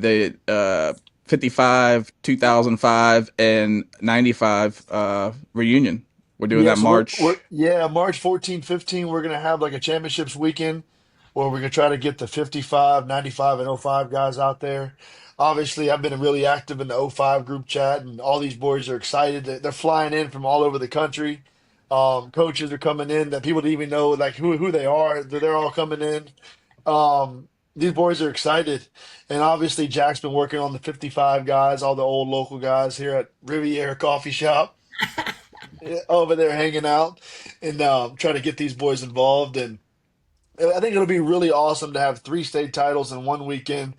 55, 2005, and 95 reunion. We're doing Yeah, that so we're March. we're yeah, March 14, 15, we're gonna have like a championships weekend where we're gonna try to get the 55, 95, and '05 guys out there. Obviously, I've been really active in the '05 group chat, and all these boys are excited. They're flying in from all over the country. Coaches are coming in that people didn't even know like who they are. They're all coming in. These boys are excited, and obviously Jack's been working on the 55 guys, all the old local guys here at Riviera Coffee Shop over there hanging out and trying to get these boys involved. And I think it'll be really awesome to have three state titles in one weekend.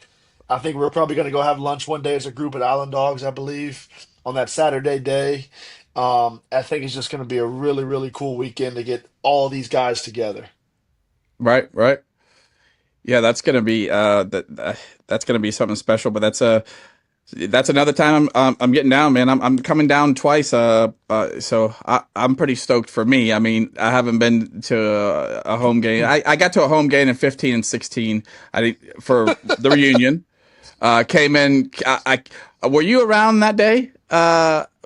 I think we're probably going to go have lunch one day as a group at Island Dogs, I believe, on that Saturday day. I think it's just going to be a really, really cool weekend to get all these guys together. Right, right. Yeah, that's gonna be that's gonna be something special. But that's another time I'm getting down, man. I'm coming down twice. So I'm pretty stoked for me. I mean, I haven't been to a home game. I got to a home game in 15 and 16. I think for the reunion. Came in. Were you around that day,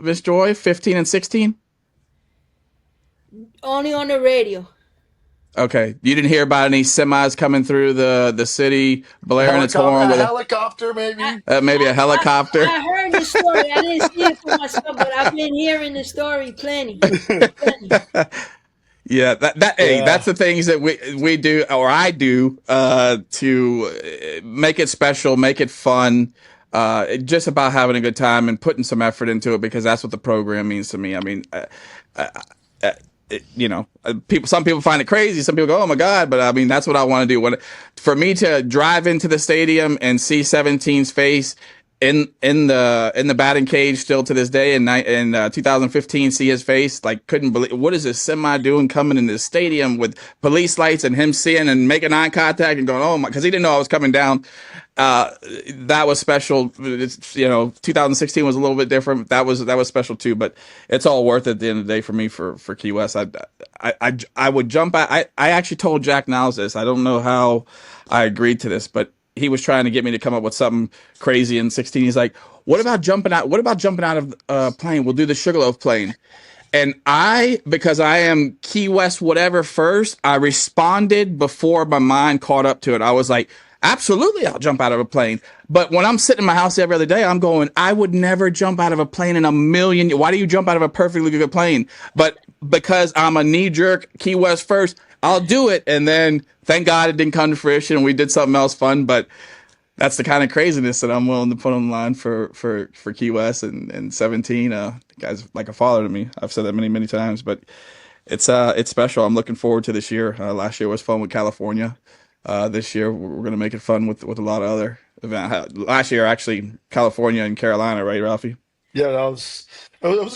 Miss Joy? 15 and 16. Only on the radio. Okay, you didn't hear about any semis coming through the city, blaring its Helicopter, horn a with helicopter, I, maybe. maybe a helicopter. I heard the story. I didn't see it for myself, but I've been hearing the story plenty, plenty. Yeah, hey, that's Yeah. the things that we do or I do to make it special, make it fun. Just about having a good time and putting some effort into it because that's what the program means to me. I mean, people. Some people find it crazy. Some people go, "Oh my God!" But I mean, that's what I want to do. For me to drive into the stadium and see 17's face in the batting cage still to this day in 2015, see his face, like couldn't believe what is this semi doing coming in the stadium with police lights and him seeing and making eye contact and going, oh my, because he didn't know I was coming down. That was special. 2016 was a little bit different. That was special too. But it's all worth it at the end of the day for me for Key West. I would jump out. I actually told Jack Niles this. I don't know how I agreed to this, but he was trying to get me to come up with something crazy in 16. He's like, "What about jumping out? What about jumping out of a plane? We'll do the Sugarloaf plane." And because I am Key West whatever first, I responded before my mind caught up to it. I was like, Absolutely, I'll jump out of a plane. But when I'm sitting in my house every other day, I'm going, I would never jump out of a plane in a million. Why do you jump out of a perfectly good plane? But because I'm a knee jerk, Key West first, I'll do it. And then thank God it didn't come to fruition and we did something else fun. But that's the kind of craziness that I'm willing to put on the line for Key West and 17. The guy's like a father to me. I've said that many times, but it's special. I'm looking forward to this year. Last year was fun with California. This year we're gonna make it fun with a lot of other events. Last year actually California and Carolina, right, Ralphie? Yeah, that was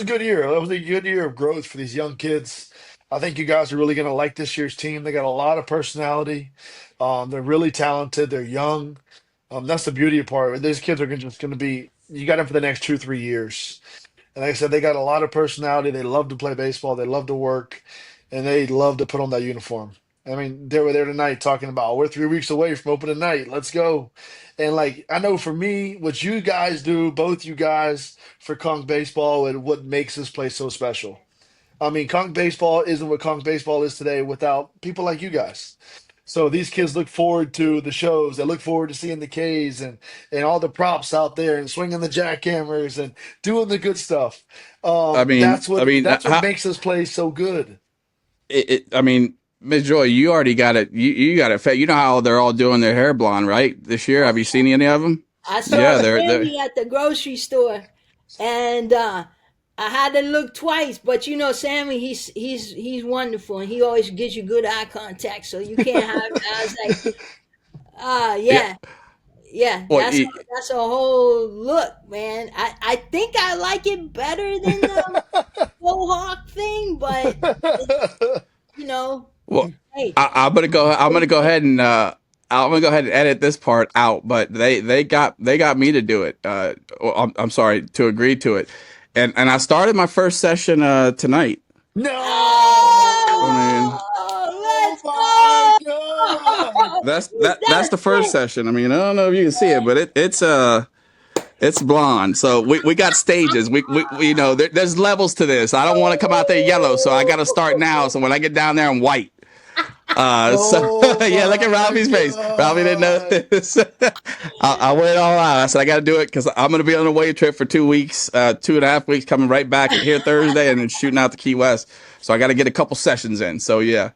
a good year. That was a good year of growth for these young kids. I think you guys are really going to like this year's team. They got a lot of personality. They're really talented. They're young. That's the beauty of part of it. These kids are just going to be. You got them for the next 2, 3 years. And like I said, they got a lot of personality. They love to play baseball. They love to work, and they love to put on that uniform. I mean, they were there tonight talking about we're 3 weeks away from opening night. Let's go. And like I know for me, what you guys do, both you guys for Conch Baseball, and what makes this place so special. I mean, Conch Baseball isn't what Conch Baseball is today without people like you guys. So these kids look forward to the shows. They look forward to seeing the K's and all the props out there and swinging the jackhammers and doing the good stuff. That's I what mean, that's what makes this place so good. I mean, Miss Joy, you already got it. You got it. You know how they're all doing their hair blonde, right? This year, have you seen any of them? I saw Yeah, they're. Sammy at the grocery store, and I had to look twice. But you know, Sammy, he's wonderful, and he always gives you good eye contact. So you can't have. I was like, Yeah. yeah, yeah. Well, That's a whole look, man. I think I like it better than the Mohawk thing, but you know, Well, hey, I'm gonna go. I'm gonna go ahead and I'm gonna go ahead and edit this part out. But they got me to do it. Well, I'm sorry to agree to it, and I started my first session tonight. I mean, No! oh, Oh my let's go. that's the first That's session. I mean, I don't know if you can see it, but it's blonde. So we got stages. We you know there's levels to this. I don't want to come out there yellow, so I got to start now. So when I get down there, I'm white. So Oh yeah, look at my Ralphie's face. Ralphie didn't know God. this. I went all out. I said I got to do it because I'm going to be on a away trip for 2 weeks, 2.5 weeks, coming right back here Thursday, and then shooting out to Key West. So I got to get a couple sessions in. So yeah,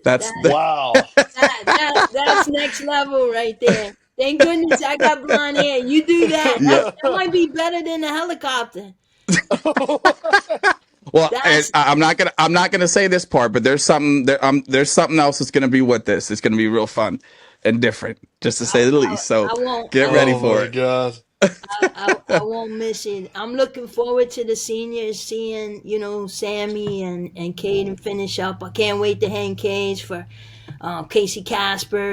that's that, Wow. that's next level right there. Thank goodness I got blonde hair. You do that. yeah. That might be better than a helicopter. Well, and That's I'm not gonna say this part, but there's something else that's gonna be with this. It's gonna be real fun and different, just to I, say the I, least. So I won't get ready Oh for my it. God. I won't miss it. I'm looking forward to the seniors seeing, Sammy and Caden finish up. I can't wait to hang Cage for Casey Casper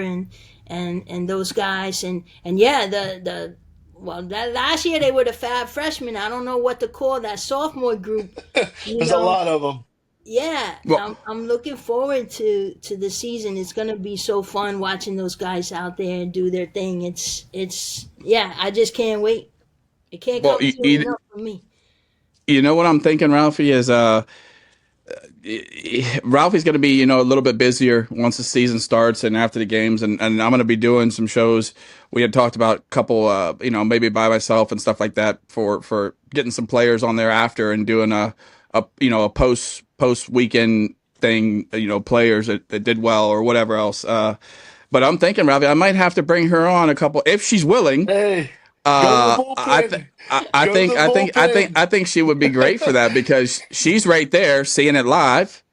and those guys and yeah the well that last year they were the Fab Freshmen. I don't know what to call that sophomore group. You There's a know, lot of them. yeah. Well, I'm looking forward to the season. It's gonna be so fun watching those guys out there and do their thing. It's yeah. I just can't wait. It can't well, come soon enough for me. you know what I'm thinking, Ralphie, is Ralphie's going to be, a little bit busier once the season starts and after the games, and I'm going to be doing some shows. We had talked about a couple, maybe by myself and stuff like that for getting some players on there after and doing a post weekend thing, players that did well or whatever else. But I'm thinking, Ralphie, I might have to bring her on a couple if she's willing. Hey, go to the I think bullpen. I Go to think the I think I think bullpen. I think she would be great for that because she's right there seeing it live,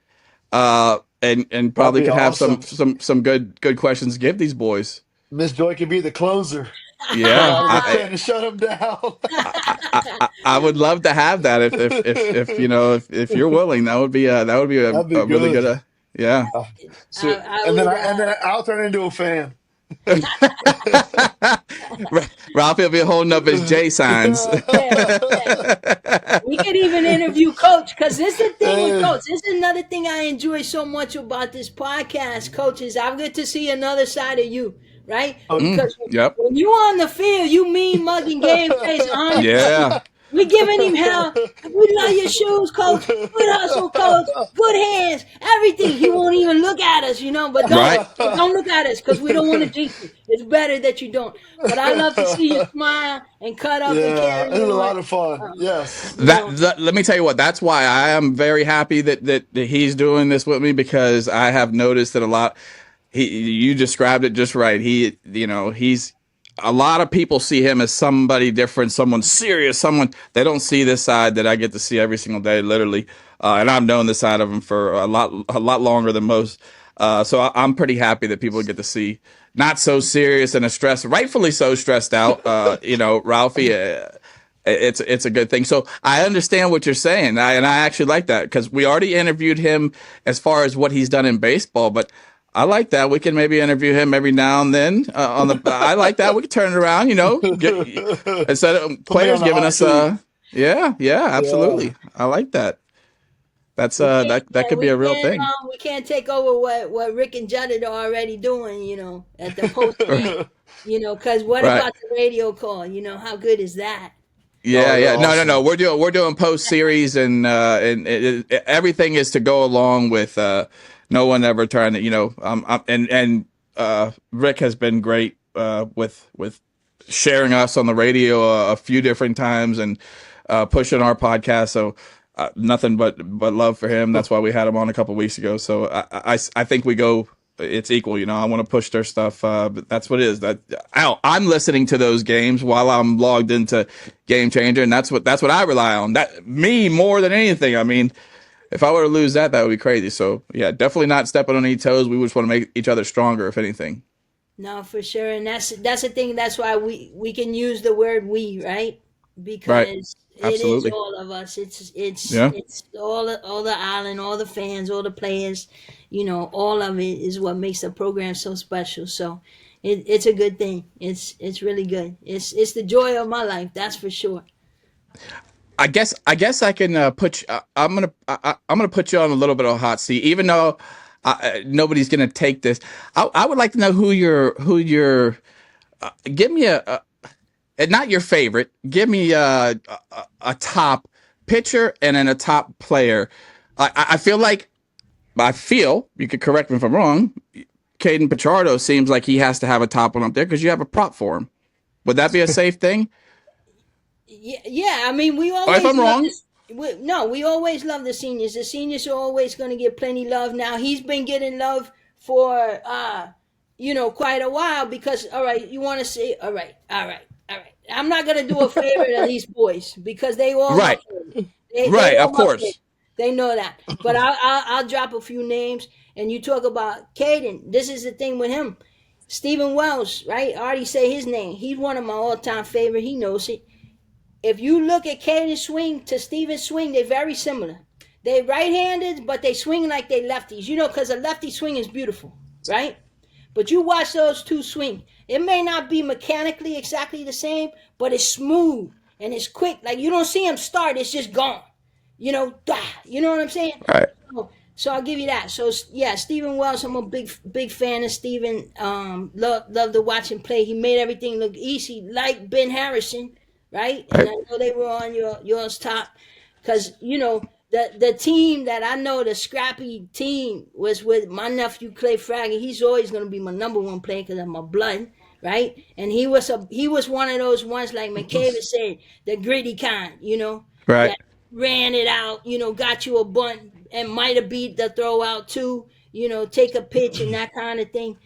and That'd probably be could have some awesome. some some good questions to give these boys. Miss Joy could be the closer. Come Yeah, out of the pen and shut him down. I would love to have that if you're willing, that would be a, That'd be a really good good. Yeah. Uh, I, so, I and then would. I'll turn into a fan. Ralphie will be holding up his J signs. Yeah, yeah. We could even interview Coach because this is the thing with Hey, Coach. This is another thing I enjoy so much about this podcast, Coach. Is I get to see another side of you, right? Because Yep. when you on the field, you mean mugging game face 100%. Yeah. We giving him hell. We love your shoes, Coach. Good hustle, Coach. Good hands. Everything. He won't even look at us, but don't Right. don't look at us because we don't want to jinx you. It's better that you don't. But I love to see you smile and cut up and Yeah, carry it's a on. lot of fun. Uh, Yes. you know, Let me tell you what. That's why I am very happy that he's doing this with me, because I have noticed that a lot. You described it just right. He's a lot of people see him as somebody different, someone serious, someone they don't see this side that I get to see every single day, literally. And I've known this side of him for a lot longer than most. So I'm pretty happy that people get to see not so serious and a stress, rightfully so stressed out. Ralphie. It's a good thing. So I understand what you're saying, and I actually like that, because we already interviewed him as far as what he's done in baseball, but I like that. We can maybe interview him every now and then on the. I like that. We can turn it around. Instead of Put me on players the giving hot us seat. yeah, Yeah. absolutely. I like that. That's we can't, that yeah, could be a real thing. we can't take over what Rick and Judd are already doing. At the post game. Because what Right. about the radio call? How good is that? Yeah, Oh, they're yeah. No, no, no. awesome. We're doing post series, and everything is to go along with no one ever trying to and Rick has been great with sharing us on the radio a few different times, and pushing our podcast. So nothing but love for him. That's why we had him on a couple weeks ago. So I think we go. It's equal, I want to push their stuff, but that's what it is. I'm listening to those games while I'm logged into Game Changer, and that's what I rely on. That me more than anything. I mean, if I were to lose that, that would be crazy. So yeah, definitely not stepping on any toes. We just want to make each other stronger, if anything. No, for sure, and that's the thing. That's why we can use the word "we," right? Right. Because it is Absolutely. all of us. Yeah. It's all the island, all the fans, all the players. All of it is what makes the program so special. So it's a good thing. It's really good. It's the joy of my life. That's for sure. I guess I can put. I'm gonna put you on a little bit of a hot seat, even though nobody's gonna take this. I would like to know who your. Give me not your favorite. Give me a top pitcher and then a top player. I feel you could correct me if I'm wrong. Caden Pichardo seems like he has to have a top one up there because you have a prop for him. Would that be a safe thing? Yeah, yeah. I mean, we Or if always I'm love wrong, this. No, we always love the seniors. The seniors are always going to get plenty love. Now he's been getting love for quite a while because all right, you want to say all right, all right, all right. I'm not going to do a favorite of these boys because they all my right, favorite. They right, all of my favorite. course, They know that. But I'll drop a few names and you talk about Caden. This is the thing with him. Stephen Wells, right? I already say his name. He's one of my all-time favorite. He knows it. If you look at Caden's swing to Steven's swing, they're very similar. They right-handed, but they swing like they lefties. Because a lefty swing is beautiful, right? But you watch those two swing. It may not be mechanically exactly the same, but it's smooth and it's quick. Like you don't see him start; it's just gone. You know what I'm saying? right, So I'll give you that. So yeah, Stephen Wells, I'm a big fan of Stephen. Love to watch him play. He made everything look easy, like Ben Harrison, right? And right, I know they were on yours top, because the team that I know, the scrappy team, was with my nephew Clay Fraggy. He's always gonna be my number one player because of my blood, right? And he was one of those ones like McCabe said, the gritty kind, right, that ran it out, got you a bunt and might have beat the throw out too, take a pitch and that kind of thing.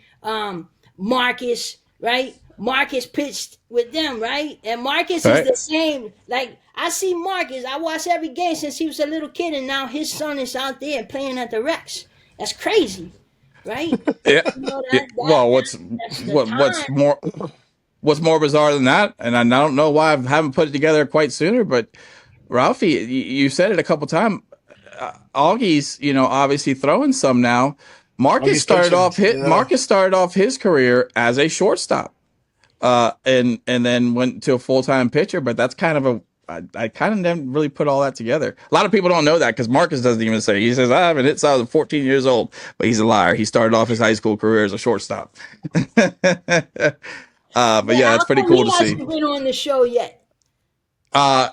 Marcus, right? Marcus pitched with them, right? And Marcus is right. the same. Like I see Marcus, I watch every game since he was a little kid, and now his son is out there playing at the Rex. That's crazy, right? Yeah. Yeah. That Well, what's that's the what time. what's more bizarre than that? And I don't know why I haven't put it together quite sooner. But Ralphie, you said it a couple times. Augie's, obviously throwing some now. Oh, Marcus he's started pitching. off hit. Yeah. Marcus started off his career as a shortstop, and then went to a full time pitcher. But that's kind of a I kind of didn't really put all that together. A lot of people don't know that because Marcus doesn't even say. He says, I haven't hit since I was 14 years old. But he's a liar. He started off his high school career as a shortstop. But Yeah, yeah, how that's pretty come cool he to see. hasn't been on the show yet? Uh,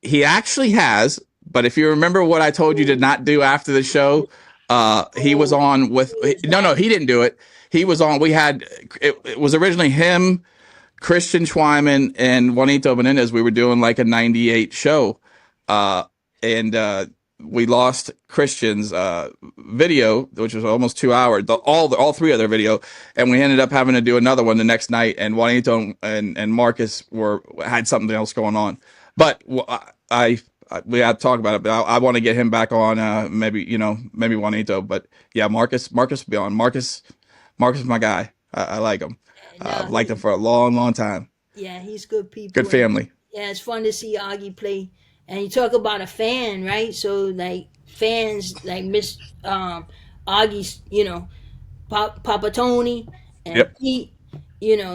he actually has. But if you remember what I told you to not do after the show, He was Oh, on with he was no, that. he didn't do it. He was on. We had it was originally him, Christian Schweiman, and Juanito Menendez. We were doing like a '98 show, and we lost Christian's video, which was almost 2 hours. All three of their video, and we ended up having to do another one the next night. And Juanito and Marcus had something else going on, but we had to talk about it. But I want to get him back on. Maybe maybe Juanito, but yeah, Marcus will be on. Marcus is my guy. I like him. No, I've liked him for a long, long time. yeah, he's good Good people, and family. yeah, it's fun to see Augie play. And you talk about a fan, right? So like fans like Miss Augie's, Papa Tony and Yep. Pete,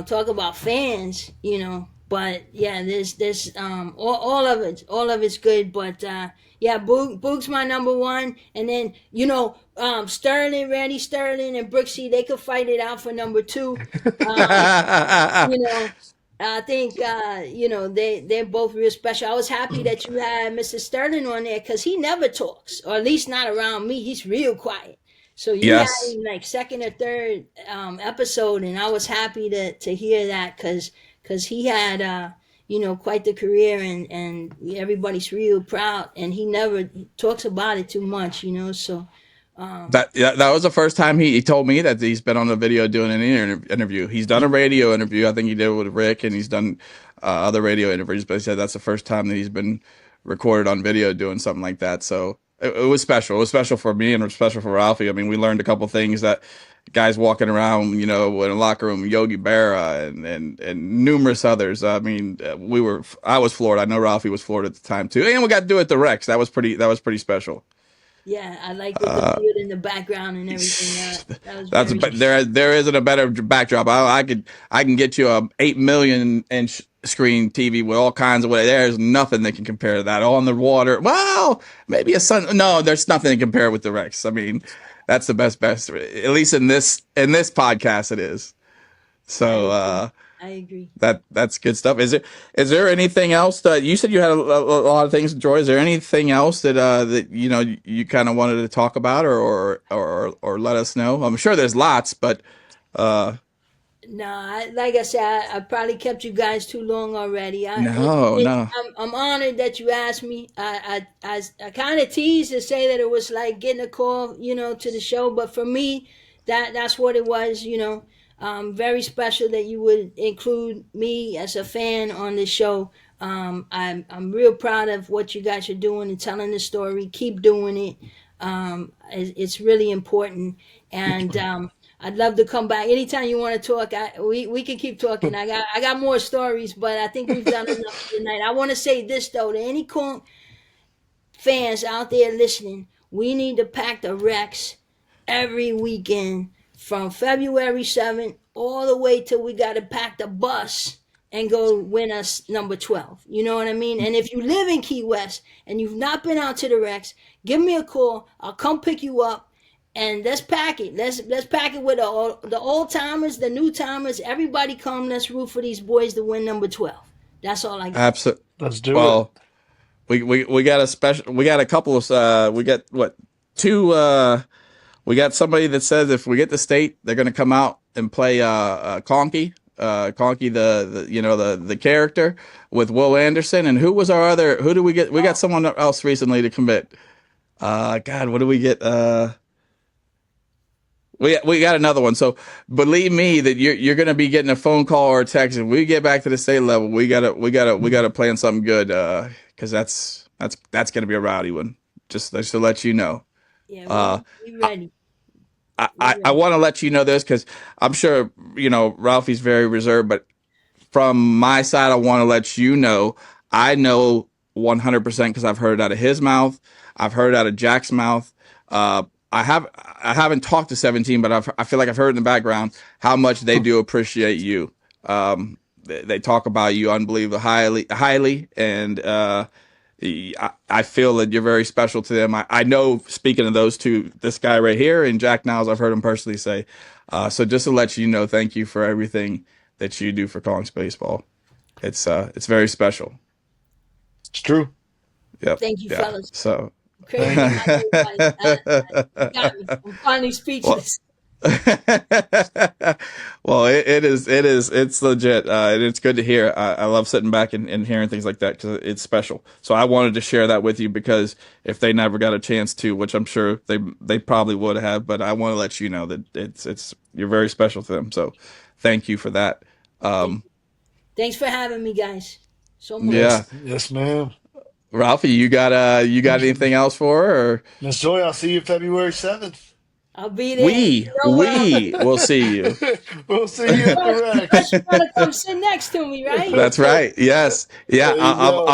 talk about fans, But yeah, there's all of it's good. But yeah, Boog's my number one, and then Sterling, Randy Sterling, and Brooksy, they could fight it out for number two. Um, you know, I think they're both real special. I was happy that you had Mr. Sterling on there because he never talks, or at least not around me. He's real quiet. So you had Yes. him like second or third episode, and I was happy to hear that because he had quite the career, and everybody's real proud, and he never talks about it too much. So That was the first time he told me that he's been on the video doing an interview. He's done a radio interview. I think he did it with Rick, and he's done other radio interviews. But he said that's the first time that he's been recorded on video doing something like that. So it was special. It was special for me and it was special for Ralphie. I mean, we learned a couple things that guys walking around, in the locker room, Yogi Berra and numerous others. I mean, I was floored. I know Ralphie was floored at the time too, and we got to do it at the Rex. That was pretty special. yeah, I like with the field in the background and everything. That was That's very. but there isn't a better backdrop. I can get you a 8 million inch screen TV with all kinds of way. There's nothing that can compare to that. On the water, well, maybe a sun. No, there's nothing to compare with the Rex. I mean, that's the best. At least in this podcast, it is. I So agree. I agree. that's good stuff. Is there anything else that you said you had a lot of things to enjoy? Is there anything else that you kind of wanted to talk about or let us know? I'm sure there's lots, but uh, No, like I said, I probably kept you guys too long already. no, no. I'm honored that you asked me. I kind of teased to say that it was like getting a call, to the show, but for me, that's what it was. Very special that you would include me as a fan on this show. I'm real proud of what you guys are doing and telling the story. Keep doing it. It's really important, and I'd love to come back anytime you want to talk. We can keep talking. I got more stories, but I think we've done enough for tonight. I want to say this though to any fans out there listening, we need to pack the Rex every weekend from February 7th all the way till we got to pack the bus and go win us number 12. You know what I mean? And if you live in Key West and you've not been out to the Rex, give me a call. I'll come pick you up and let's pack it. Let's pack it with the old timers, the new timers. Everybody come. Let's root for these boys to win number 12. That's all I got. Absolutely. Let's do it. Well, we got a special. We got a couple of. We got what two. We got somebody that says if we get the state, they're going to come out and play Conky. Conky, the character with Will Anderson, and who was our other? Who do we get? We got someone else recently to commit. God, what do we get? We got another one. So believe me that you're going to be getting a phone call or a text. If we get back to the state level, we gotta plan something good. Because that's going to be a rowdy one. Just to let you know. Yeah, Uh, we ready. We I ready. want to let you know this because I'm sure Ralphie's very reserved, but from my side, I want to let you know I know 100% because I've heard it out of his mouth. I've heard it out of Jack's mouth. Uh, I haven't talked to 17, but I feel like I've heard in the background how much they do appreciate you. They talk about you unbelievably highly, and I feel that you're very special to them. I know, speaking of those two, this guy right here and Jack Niles, I've heard him personally say. So just to let you know, thank you for everything that you do for Conch Baseball. It's very special. It's true. Yep. Thank you, Yeah. fellas. So Crazy Thank you. how you got me. I'm finally Well, speechless. well, it's legit. And it's good to hear. I love sitting back and hearing things like that because it's special. So I wanted to share that with you because if they never got a chance to, which I'm sure they probably would have, but I want to let you know that it's you're very special to them. So thank you for that. Thank Um, you. Thanks for having me, guys. So much. yeah, Yes, ma'am. Ralphie, you got anything else for her? Or Miss Joy, I'll see you February 7th. I'll be there. we You know where I'm. we will see you. We'll see you at the First, Rex. first you gotta come sit next to me, right? That's right. Yes. Yeah. There you go.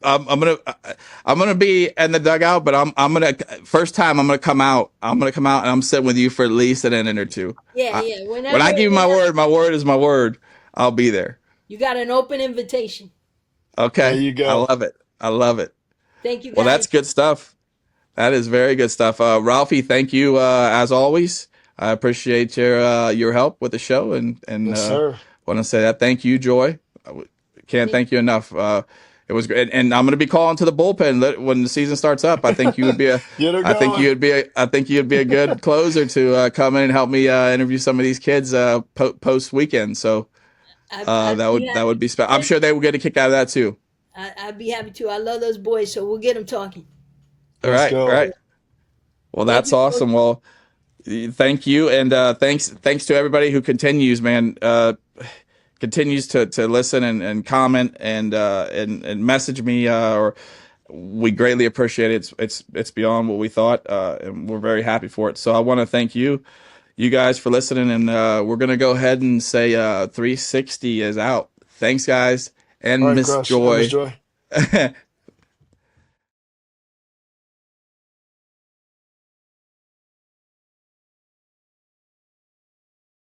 I'm gonna be in the dugout, but I'm gonna first time I'm gonna come out. I'm gonna come out and I'm sitting with you for at least an inning or two. Yeah, I, yeah. when I give you my word is my word. I'll be there. You got an open invitation. There Okay. you I go. love it. I love it. Thank you, Well, that's guys. good stuff. That is very good stuff. Ralphie, thank you as always. I appreciate your help with the show and Yes, sir. want to say that. Thank you, Joy. Can't Thank thank you enough. It was great, and I'm going to be calling to the bullpen when the season starts up. I think you would be a, Get her I think going. you'd be a, I think you'd be a good closer to come in and help me interview some of these kids post weekend. So I'd be that would happy. be special. I'm sure they will get a kick out of that too. I'd be happy to. I love those boys, so we'll get them talking. All Let's right, all go. right. Well, Thank that's you, Coach. awesome. Well, thank you, and thanks to everybody who continues, man. Continues to listen and comment and message me or we greatly appreciate it. It's beyond what we thought, and we're very happy for it. So I want to thank you guys for listening, and we're gonna go ahead and say 360 is out. Thanks, guys, All and right, Miss Crush. And Miss Joy. Joy.